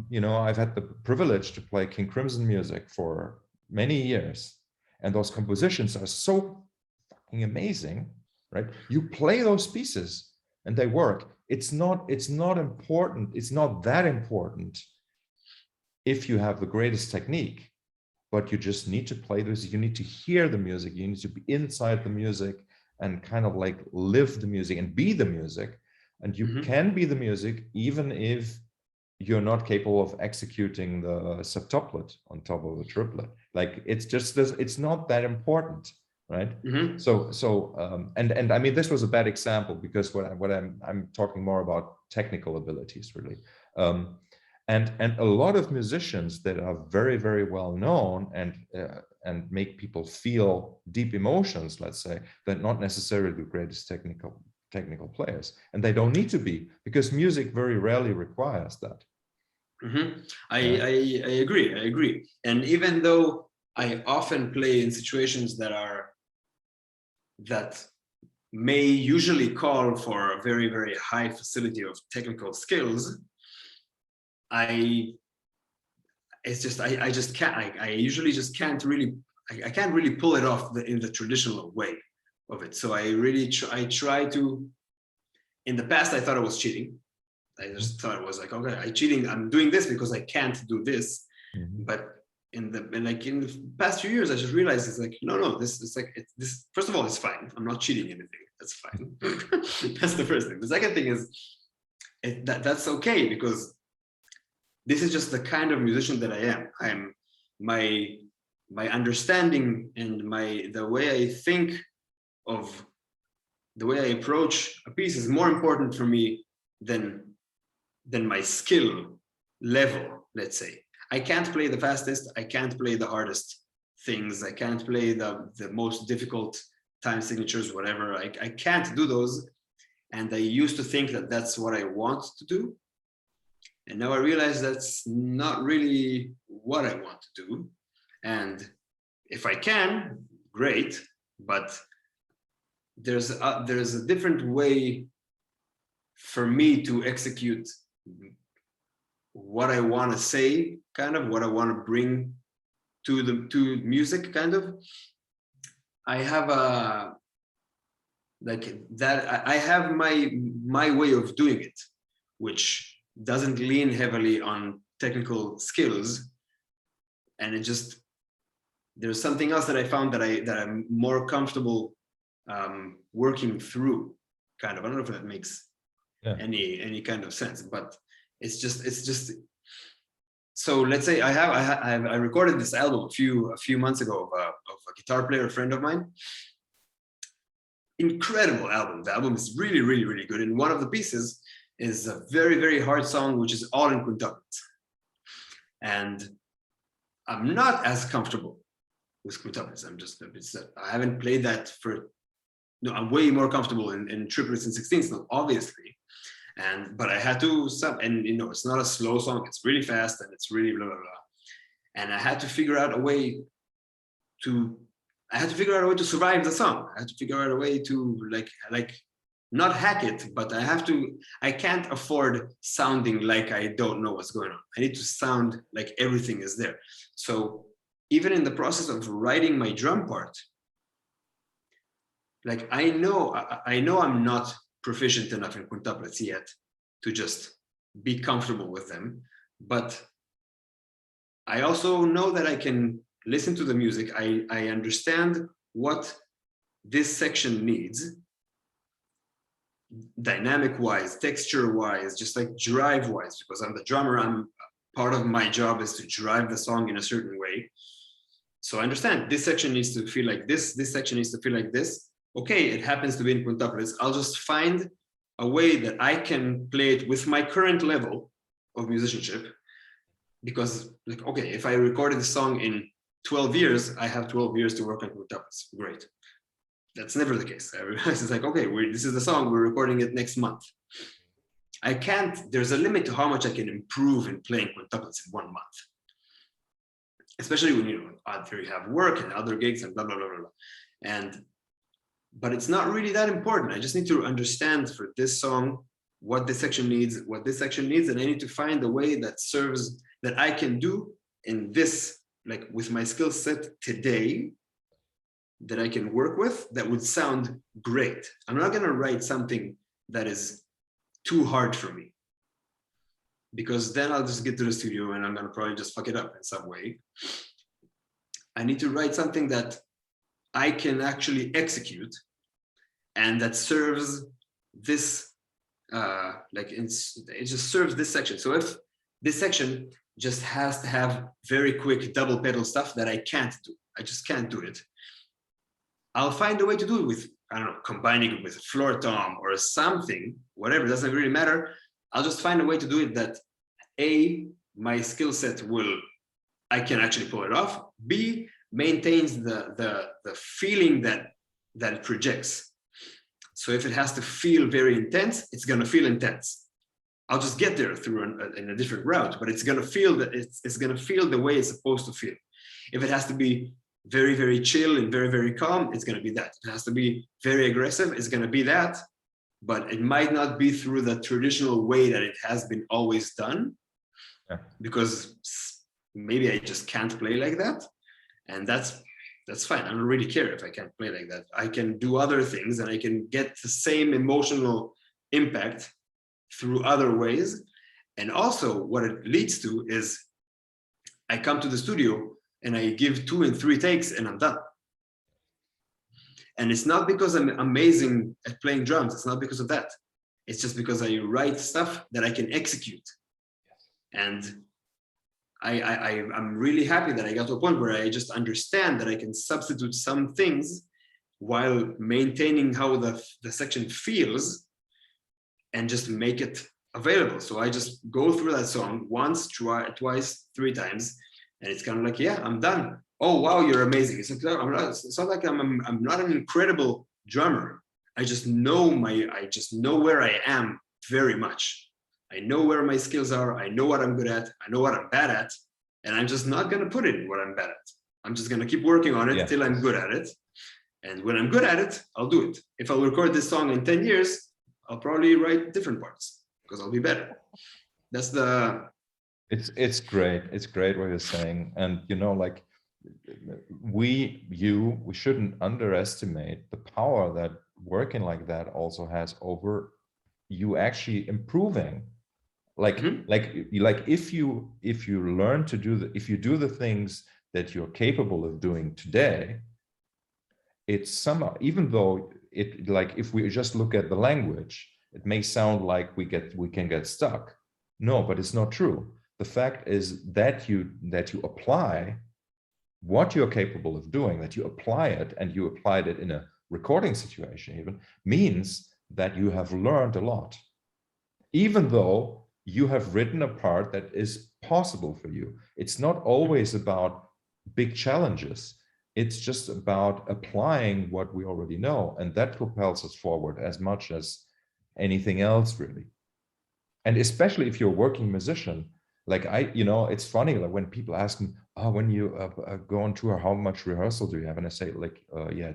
you know, I've had the privilege to play King Crimson music for many years, and those compositions are so fucking amazing, right? You play those pieces and they work. It's not important. It's not that important if you have the greatest technique, but you just need to play this. You need to hear the music. You need to be inside the music and kind of like live the music and be the music. And you can be the music even if you're not capable of executing the septuplet on top of the triplet. Like, it's just this, it's not that important, right? And I mean, this was a bad example because I'm talking more about technical abilities, really. And a lot of musicians that are very, very well known and make people feel deep emotions, let's say, they're not necessarily the greatest technical players, and they don't need to be, because music very rarely requires that. I agree. And even though I often play in situations that may usually call for a very, very high facility of technical skills, I usually just can't really, I can't really pull it off in the traditional way of it. So I try to, in the past, I thought I was cheating. I just thought it was like, okay, I'm doing this because I can't do this. But in the past few years, I just realized it's like, no, this is like, this, first of all, it's fine. I'm not cheating anything. That's fine. That's the first thing. The second thing is that's okay, because this is just the kind of musician that I am. My understanding and the way I think of the way I approach a piece is more important for me than my skill level, let's say. I can't play the fastest, I can't play the hardest things, I can't play the most difficult time signatures, whatever. I can't do those. And I used to think that that's what I want to do. And now I realize that's not really what I want to do. And if I can, great, but there's a different way for me to execute what I want to say, kind of what I want to bring to music, kind of. I have I have my way of doing it, which doesn't lean heavily on technical skills, and there's something else that I found that I'm more comfortable working through, kind of. I don't know if that makes Yeah. any kind of sense, but it's just. So let's say I recorded this album a few months ago of a guitar player, a friend of mine. Incredible album. The album is really, really, really good. And one of the pieces is a very, very hard song, which is all in quintuplets. And I'm not as comfortable with quintuplets. I haven't played that for, no, I'm way more comfortable in triplets and sixteens, now, obviously. But I had to stop, and it's not a slow song, it's really fast and it's really blah, blah, blah. And I had to figure out a way to survive the song. I had to figure out a way to like not hack it, but I can't afford sounding like I don't know what's going on. I need to sound like everything is there. So even in the process of writing my drum part, like I know I'm not proficient enough in quintuplets yet to just be comfortable with them, but I also know that I can listen to the music. I understand what this section needs, dynamic wise, texture wise, just like drive wise, because I'm the drummer. Part of my job is to drive the song in a certain way. So I understand this section needs to feel like this section needs to feel like this. Okay, it happens to be in quintuplets. I'll just find a way that I can play it with my current level of musicianship. Because, like, okay, if I recorded the song in 12 years, I have 12 years to work on quintuplets. Great. That's never the case. I realize it's like, okay, this is the song, we're recording it next month. I can't, there's a limit to how much I can improve in playing quintuplets in 1 month. Especially when, you have work and other gigs and blah, blah, blah, blah, blah. But it's not really that important. I just need to understand for this song what this section needs, and I need to find a way that serves, that I can do in this, like with my skill set today, that I can work with, that would sound great. I'm not gonna write something that is too hard for me, because then I'll just get to the studio and I'm gonna probably just fuck it up in some way. I need to write something that I can actually execute and that serves this, it just serves this section. So if this section just has to have very quick double pedal stuff that I can't do, I just can't do it, I'll find a way to do it with, I don't know, combining it with a floor tom or something, whatever, doesn't really matter. I'll just find a way to do it that A, my skill set I can actually pull it off. B, maintains the feeling that it projects. So if it has to feel very intense, it's gonna feel intense. I'll just get there through in a different route, but it's gonna feel that it's gonna feel the way it's supposed to feel. If it has to be very, very chill and very, very calm, it's gonna be that. If it has to be very aggressive, it's gonna be that, but it might not be through the traditional way that it has been always done, because maybe I just can't play like that. And that's fine. I don't really care if I can't play like that. I can do other things and I can get the same emotional impact through other ways. And also what it leads to is I come to the studio and I give 2 and 3 takes and I'm done. And it's not because I'm amazing at playing drums. It's not because of that. It's just because I write stuff that I can execute. And I'm really happy that I got to a point where I just understand that I can substitute some things while maintaining how the section feels and just make it available. So I just go through that song once, twice, 3 times, and it's kind of like, yeah, I'm done. Oh, wow, you're amazing. It's not like I'm not an incredible drummer. I just know where I am very much. I know where my skills are. I know what I'm good at. I know what I'm bad at. And I'm just not going to put in what I'm bad at. I'm just going to keep working on it till I'm good at it. And when I'm good at it, I'll do it. If I'll record this song in 10 years, I'll probably write different parts because I'll be better. That's the... It's great. It's great what you're saying. And, like we shouldn't underestimate the power that working like that also has over you actually improving. Like if you learn to do if you do the things that you're capable of doing today, it's somehow, even though it, like, if we just look at the language, it may sound like we can get stuck. No, but it's not true. The fact is that you apply what you're capable of doing, that you apply it, and you applied it in a recording situation even, means that you have learned a lot, even though you have written a part that is possible for you. It's not always about big challenges. It's just about applying what we already know, and that propels us forward as much as anything else, really. And especially if you're a working musician, like it's funny, like when people ask me, oh, when you go on tour, how much rehearsal do you have? And I say, like, yeah,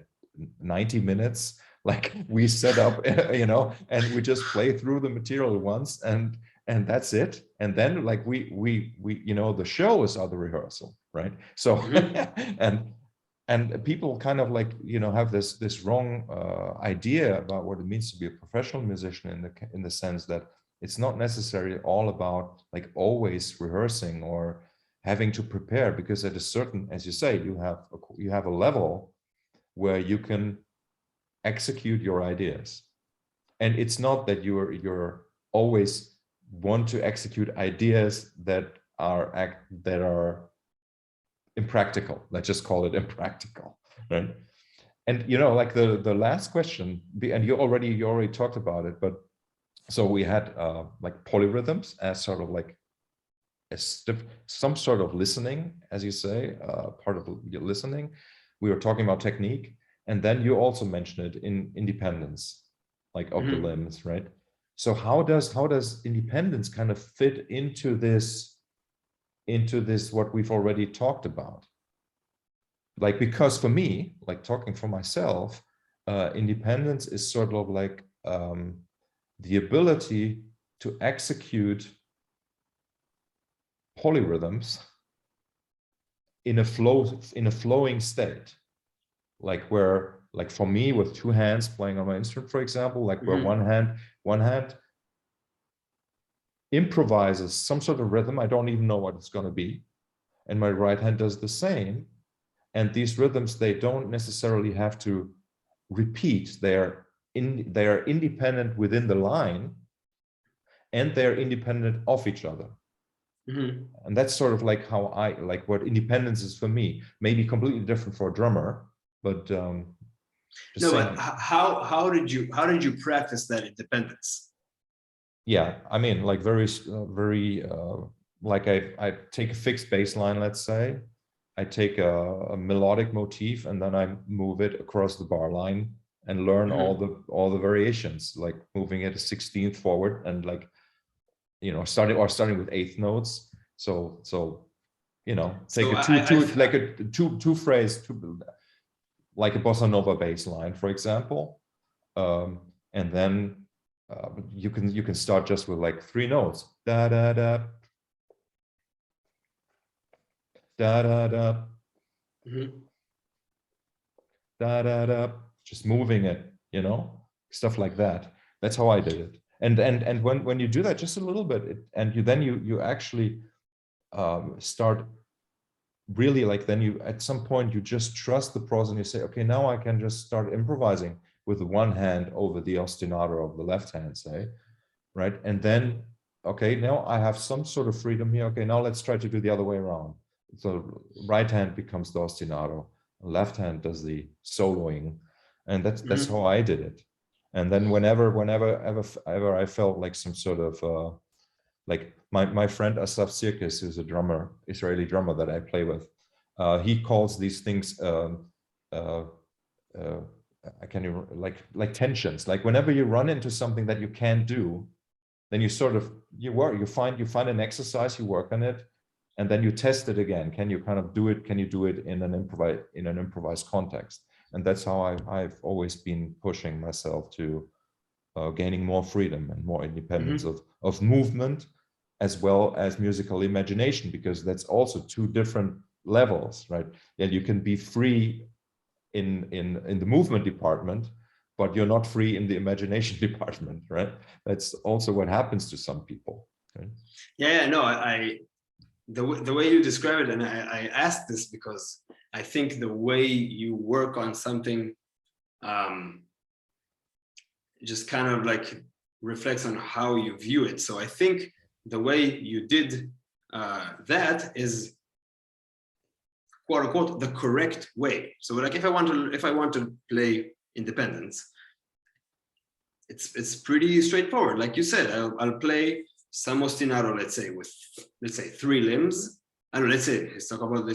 90 minutes. Like, we set up, and we just play through the material once, and that's it. And then, like, we the shows are the rehearsal, right? So and people kind of, like, have this wrong idea about what it means to be a professional musician, in the sense that it's not necessarily all about, like, always rehearsing or having to prepare, because at a certain, as you say, you have a level where you can execute your ideas. And it's not that you're always want to execute ideas that are impractical. Let's just call it impractical, right? And like the last question, and you already talked about it, but so we had like polyrhythms as sort of like some sort of listening, as you say, part of your listening. We were talking about technique, and then you also mentioned it in independence, like of the limbs, right? So how does independence kind of fit into this what we've already talked about? Like, because for me, like, talking for myself, independence is sort of like the ability to execute polyrhythms in a flowing state, like where, like, for me, with two hands playing on my instrument, for example, like where one hand improvises some sort of rhythm, I don't even know what it's going to be, and my right hand does the same. And these rhythms, they don't necessarily have to repeat. They are independent within the line, and they're independent of each other. And that's sort of like how I like what independence is for me. Maybe completely different for a drummer, but but how did you practice that independence? Yeah, I mean, like, very like, I take a fixed bass line, let's say. I take a melodic motif, and then I move it across the bar line and learn all the variations, like moving it a 16th forward, and, like, starting with eighth notes. So take a two phrase, like a bossa nova bass line, for example, and then you can start just with, like, three notes, da da da, da da da, da da da, just moving it, stuff like that. That's how I did it. And when you do that just a little bit, and you actually start really, like, then you, at some point, you just trust the process, and you say, okay, now I can just start improvising with the one hand over the ostinato of the left hand, say, right? And then, okay, now I have some sort of freedom here. Okay, now let's try to do the other way around. So right hand becomes the ostinato, left hand does the soloing, and that's how I did it. And then whenever I felt like some sort of like my friend Asaf Sirkis, who's a drummer, Israeli drummer that I play with, he calls these things I can't even, like tensions. Like, whenever you run into something that you can't do, then you sort of you find an exercise, you work on it, and then you test it again. Can you kind of do it? Can you do it in an improvised context? And that's how I've always been pushing myself to gaining more freedom and more independence of movement, as well as musical imagination, because that's also two different levels, right? And you can be free in the movement department, but you're not free in the imagination department, right? That's also what happens to some people. Right? Yeah, no, the way you describe it, and I asked this because I think the way you work on something just kind of like reflects on how you view it. So I think the way you did that is, quote unquote, the correct way. So like if I want to play Independence, it's pretty straightforward. Like you said, I'll play some ostinato, let's say 3 limbs. I don't know, let's talk about a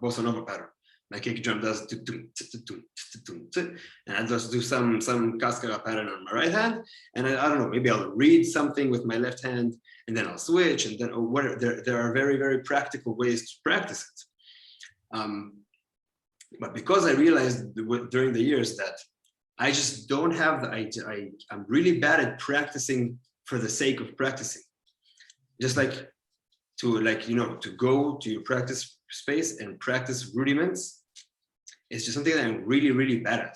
bossa nova pattern. My kick drum does, and I just do some cascara pattern on my right hand, and I don't know, maybe I'll read something with my left hand, and then I'll switch, and then there are very, very practical ways to practice it. But because I realized during the years that I just don't have I'm really bad at practicing for the sake of practicing. Just like to go to your practice space and practice rudiments. It's just something that I'm really, really bad at.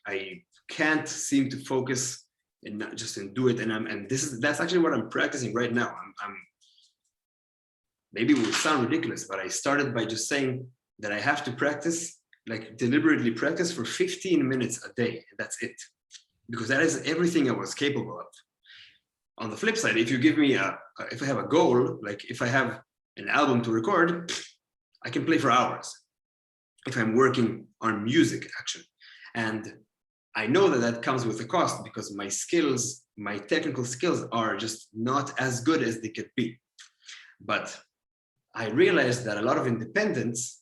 I can't seem to focus and not just do it. And that's actually what I'm practicing right now. I'm maybe it will sound ridiculous, but I started by just saying that I have to practice, like deliberately practice for 15 minutes a day. And that's it, because that is everything I was capable of. On the flip side, if you give me if I have a goal, like if I have an album to record, I can play for hours if I'm working on music, actually. And I know that comes with a cost, because my technical skills are just not as good as they could be. But I realized that a lot of independence,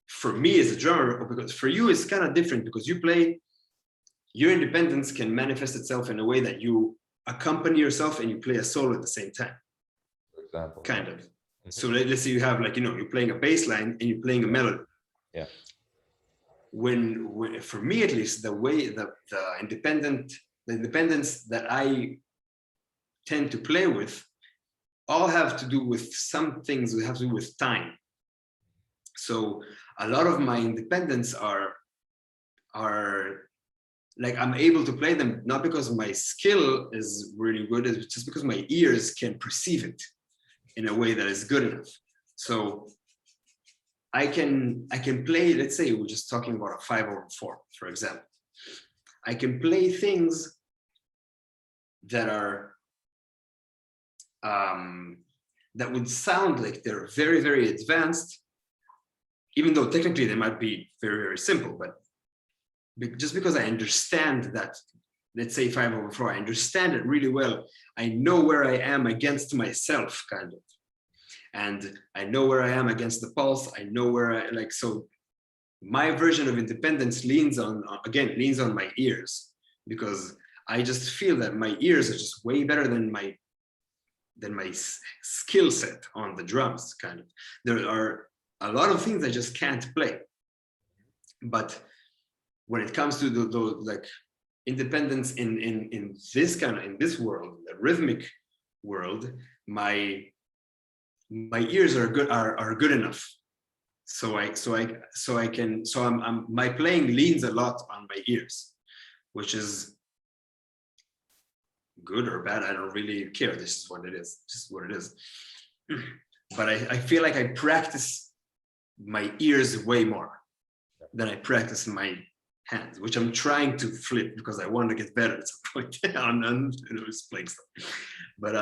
for me as a drummer, or because for you it's kind of different, because your independence can manifest itself in a way that you accompany yourself and you play a solo at the same time. For example. Kind of. So let's say you have you're playing a bass line and you're playing a melody. Yeah. When for me at least, the way the independence that I tend to play with all have to do with some things that have to do with time. So a lot of my independence are like I'm able to play them not because my skill is really good, it's just because my ears can perceive it in a way that is good enough. So I can play, let's say we're just talking about a 5/4, for example. I can play things that are that would sound like they're very, very advanced, even though technically they might be very, very simple. But just because I understand that, let's say 5/4, I understand it really well. I know where I am against myself, kind of. And I know where I am against the pulse. I know where so my version of independence leans on my ears, because I just feel that my ears are just way better than my skill set on the drums, kind of. There are a lot of things I just can't play. But when it comes to the independence in this world, the rhythmic world, my ears are good enough. My playing leans a lot on my ears, which is good or bad. I don't really care. This is what it is. Just what it is. But I feel like I practice my ears way more than I practice my hands, which I'm trying to flip because I want to get better at some point on playing stuff. But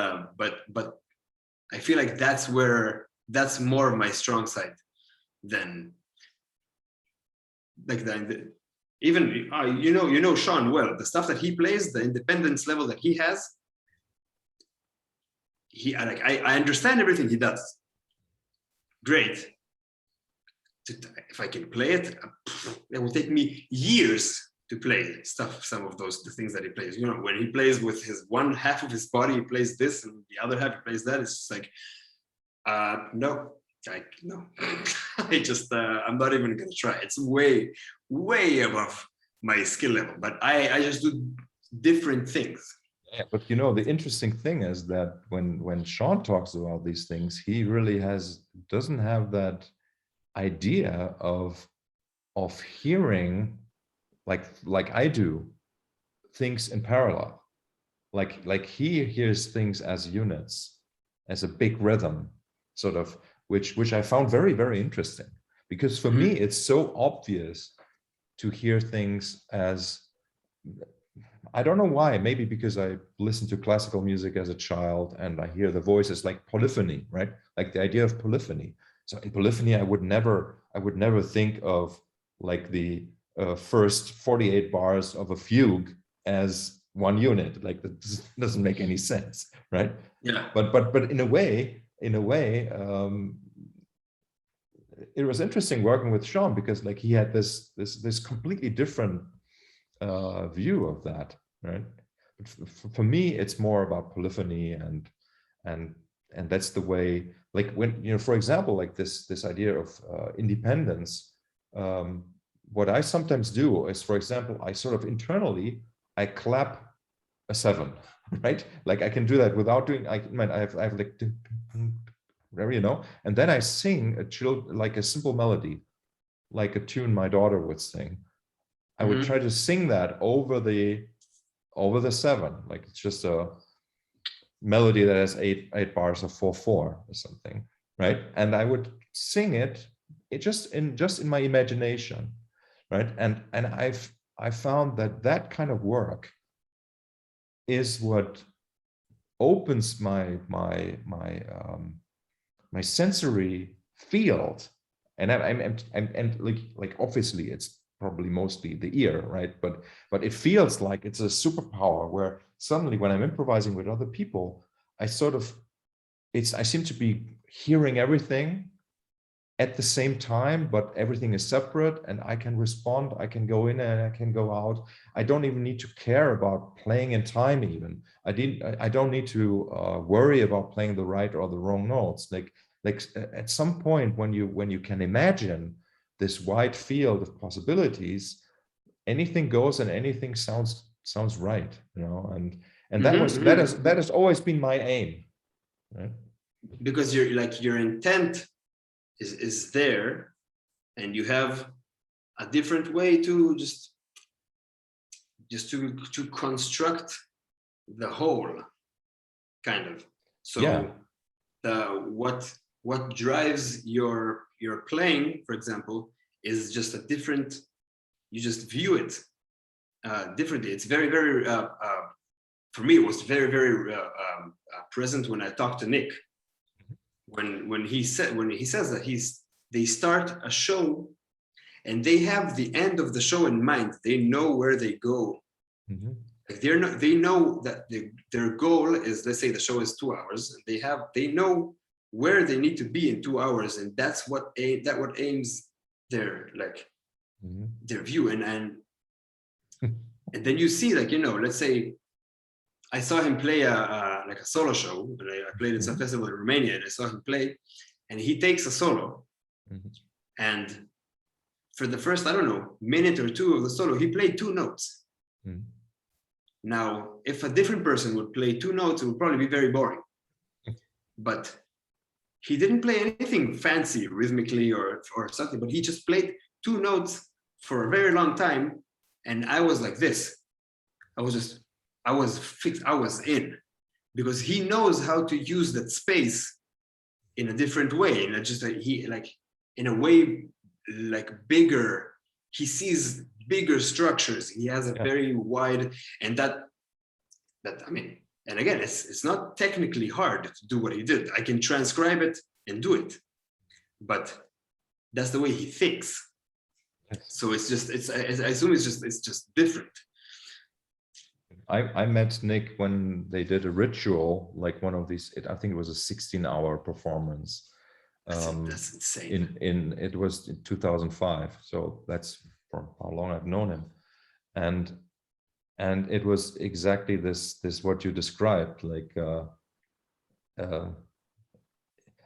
I feel like that's more of my strong side than even you know Sean well. The stuff that he plays, the independence level that he has, I understand everything he does. Great. If I can play it, it will take me years to play some of the things that he plays. You know, when he plays with his one half of his body, he plays this, and the other half he plays that. It's just like, no. I just I'm not even gonna try. It's way, way above my skill level. But I just do different things. Yeah, but you know, the interesting thing is that when Sean talks about these things, he really doesn't have that idea of hearing like I do things in parallel. Like he hears things as units, as a big rhythm, sort of, which I found very, very interesting. because for me it's so obvious to hear things as, I don't know why, maybe because I listened to classical music as a child and I hear the voices like polyphony, right? Like the idea of polyphony. So in polyphony, I would never think of like the first 48 bars of a fugue as one unit. Like that doesn't make any sense, right? Yeah. But in a way, it was interesting working with Sean, because like he had this completely different view of that, right? But for me, it's more about polyphony, and that's the way, like when, you know, for example, like this idea of independence. What I sometimes do is, for example, I sort of internally, I clap a 7, right? Like I can do that without doing, I have like, whatever, you know, and then I sing like a simple melody, like a tune my daughter would sing. I would try to sing that over the 7, like it's just a melody that has eight bars of 4/4 or something, right? And I would sing it just in my imagination, right? And I found that kind of work is what opens my sensory field, and I'm like obviously it's probably mostly the ear, right? But it feels like it's a superpower where suddenly when I'm improvising with other people, I seem to be hearing everything at the same time, but everything is separate, and I can respond, I can go in and I can go out. I don't even need to care about playing in time even. I don't need to worry about playing the right or the wrong notes. Like at some point when you can imagine this wide field of possibilities, anything goes and anything sounds right, you know, and that has always been my aim, right? Because your intent is there, and you have a different way to just to construct the whole, kind of. So yeah. What drives your playing, for example, is just a different, you just view it differently. It's very for me, it was very present when I talked to Nick, when he says that they start a show and they have the end of the show in mind. They know where they go. Like they know that their goal is, let's say the show is 2 hours, and they know where they need to be in 2 hours, and that's what aims their their view. And then you see, like, you know, let's say I saw him play like a solo show, and I played at some festival in Romania, and I saw him play, and he takes a solo, and for the first, I don't know, minute or two of the solo, he played 2 notes. Now, if a different person would play 2 notes, it would probably be very boring. But he didn't play anything fancy rhythmically or something, but he just played 2 notes for a very long time. And I was like this. I was fixed, I was in, because he knows how to use that space in a different way. And just like in a way, like bigger, he sees bigger structures. He has a very wide, and that I mean, and again, it's not technically hard to do what he did. I can transcribe it and do it, but that's the way he thinks. So it's I assume it's just different. I met Nick when they did a ritual, like one of these, I think it was a 16-hour performance. That's insane. It was in 2005, so that's for how long I've known him, and it was exactly this what you described, like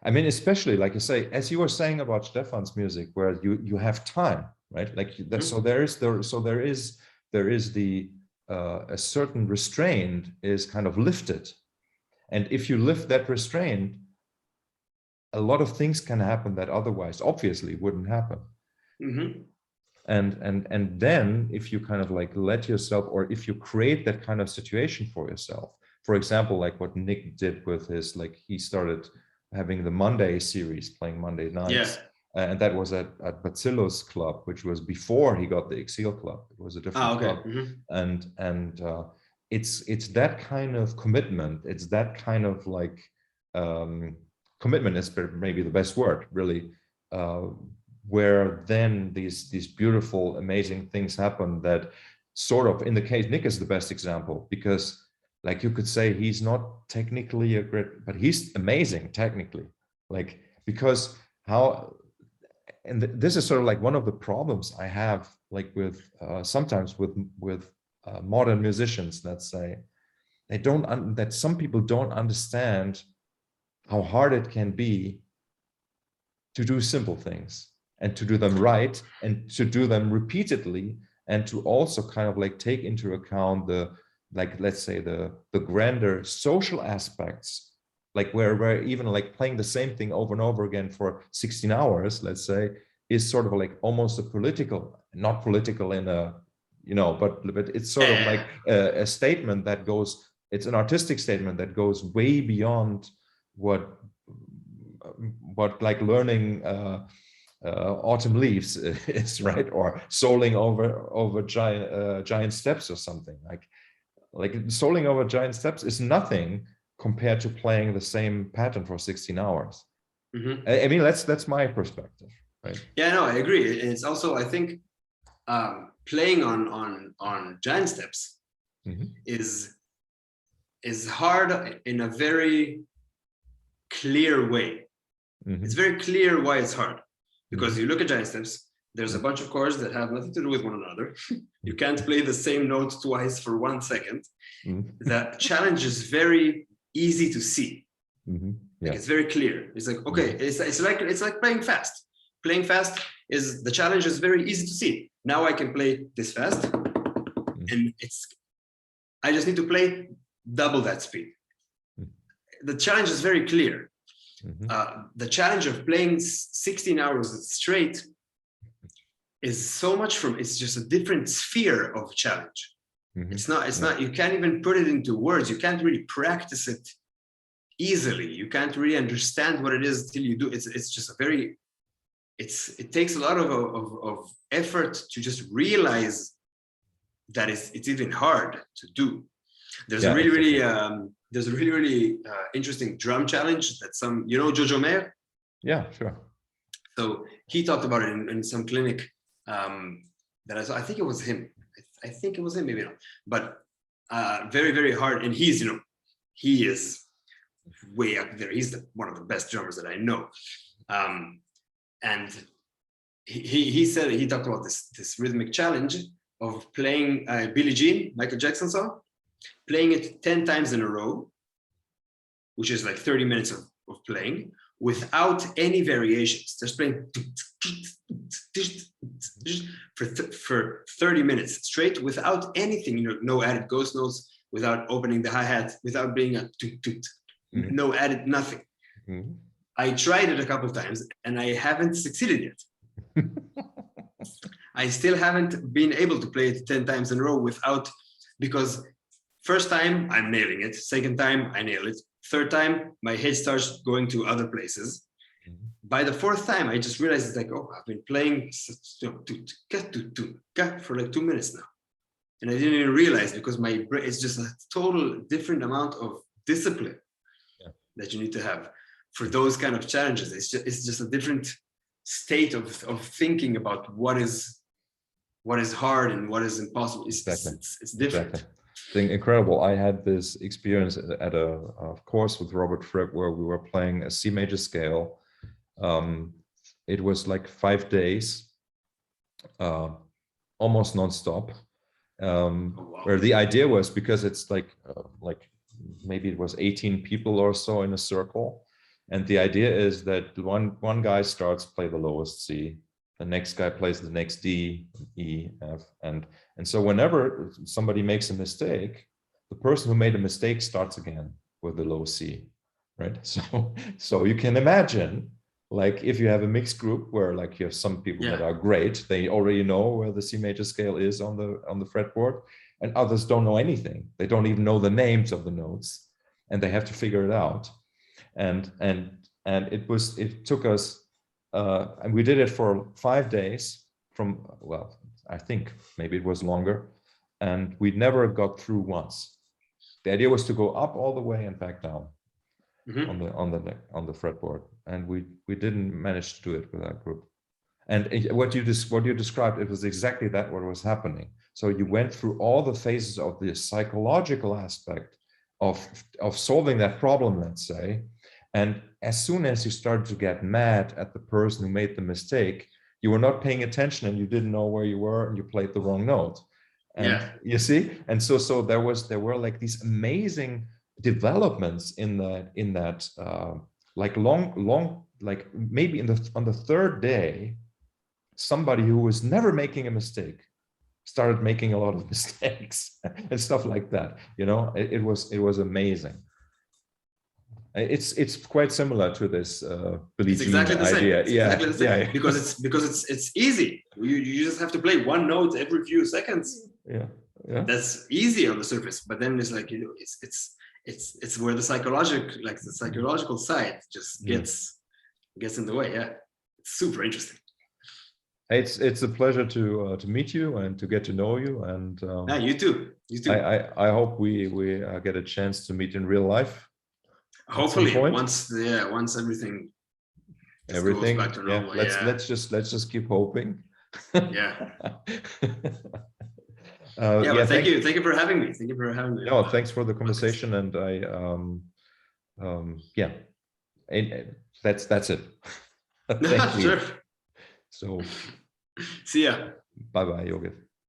I mean, especially like you say, as you were saying about Stefan's music, where you have time, right? Like that, so there is the a certain restraint is kind of lifted, and if you lift that restraint, a lot of things can happen that otherwise obviously wouldn't happen. And then if you kind of like let yourself, or if you create that kind of situation for yourself, for example, like what Nick did with his, like he started having the Monday series, playing Monday nights, and that was at Bacillus Club, which was before he got the Exil Club. It was a different club, and it's that kind of commitment. It's that kind of like commitment is maybe the best word, really, where then these beautiful, amazing things happen. That sort of, in the case, Nick is the best example, because like you could say he's not technically a great, but he's amazing technically, like, because how. And this is sort of like one of the problems I have, like with sometimes with modern musicians, let's say, they don't that some people don't understand how hard it can be to do simple things and to do them right and to do them repeatedly, and to also kind of like take into account the, like, let's say the grander social aspects, like where even like playing the same thing over and over again for 16 hours, let's say, is sort of like almost a political, not political in a, you know, but it's sort of like a statement that goes, it's an artistic statement that goes way beyond what like learning autumn leaves is, right? Or soling over giant steps or something. Like soling over giant steps is nothing compared to playing the same pattern for 16 hours. I mean, that's my perspective, right? Yeah, no, I agree. And it's also, I think, playing on giant steps is hard in a very clear way. It's very clear why it's hard, because you look at giant steps, there's a bunch of chords that have nothing to do with one another. You can't play the same note twice for 1 second. The challenge is very easy to see. Like, it's very clear. It's like, okay, it's like playing fast. Playing fast is, the challenge is very easy to see. Now I can play this fast, and I just need to play double that speed. The challenge is very clear. The challenge of playing 16 hours straight is so much it's just a different sphere of challenge. It's not, you can't even put it into words. You can't really practice it easily. You can't really understand what it is till you do. It's just a very, it takes a lot of effort to just realize that it's even hard to do. There's a really interesting drum challenge that Jojo Mayer? Yeah, sure. So he talked about it in some clinic that I saw. I think it was him. I think it was him, maybe not. But very, very hard. And he is way up there. He's one of the best drummers that I know. And he said, he talked about this rhythmic challenge of playing Billie Jean, Michael Jackson song, playing it 10 times in a row, which is like 30 minutes of playing without any variations. Just playing for 30 minutes straight without anything, no added ghost notes, without opening the hi-hat, without being a no added nothing. I tried it a couple of times and I haven't succeeded yet. I still haven't been able to play it 10 times in a row because first time I'm nailing it, second time I nail it, third time my head starts going to other places. By the fourth time, I just realized it's like, oh, I've been playing for like 2 minutes now. And I didn't even realize, because my brain, it's just a total different amount of discipline that you need to have for those kind of challenges. It's just a different state of thinking about what is hard and what is impossible. It's different. Exactly. Thing incredible. I had this experience at a course with Robert Fripp where we were playing a C major scale. It was like 5 days, almost nonstop. Where the idea was, because it's like maybe it was 18 people or so in a circle, and the idea is that one guy starts play the lowest C, the next guy plays the next D, E, F, and so whenever somebody makes a mistake, the person who made a mistake starts again with the low C, right? So you can imagine, like, if you have a mixed group where like you have some people that are great, they already know where the C major scale is on the fretboard, and others don't know anything. They don't even know the names of the notes, and they have to figure it out. And it took us and we did it for 5 days from, well, I think maybe it was longer, and we never got through once. The idea was to go up all the way and back down on the fretboard, and we didn't manage to do it with that group. And what you described, it was exactly that what was happening. So you went through all the phases of the psychological aspect of solving that problem, let's say. And as soon as you started to get mad at the person who made the mistake, you were not paying attention and you didn't know where you were and you played the wrong note. And you see, and so there were like these amazing developments in that like long like maybe on the third day, somebody who was never making a mistake started making a lot of mistakes and stuff like that. You know, it was amazing. It's quite similar to this Billie Jean exactly the same. idea. Exactly the same. Because it's easy. You just have to play one note every few seconds. Yeah. That's easy on the surface, but then it's like, you know, it's where the psychological side just gets in the way. Yeah, it's super interesting. It's a pleasure to meet you and to get to know you, and you too. I hope we get a chance to meet in real life. Hopefully, once everything goes back to normal. Let's just keep hoping. Yeah. But thank you for having me. No, thanks for the conversation, and that's it. Thank you. Sure. So, see ya. Bye, Yogev.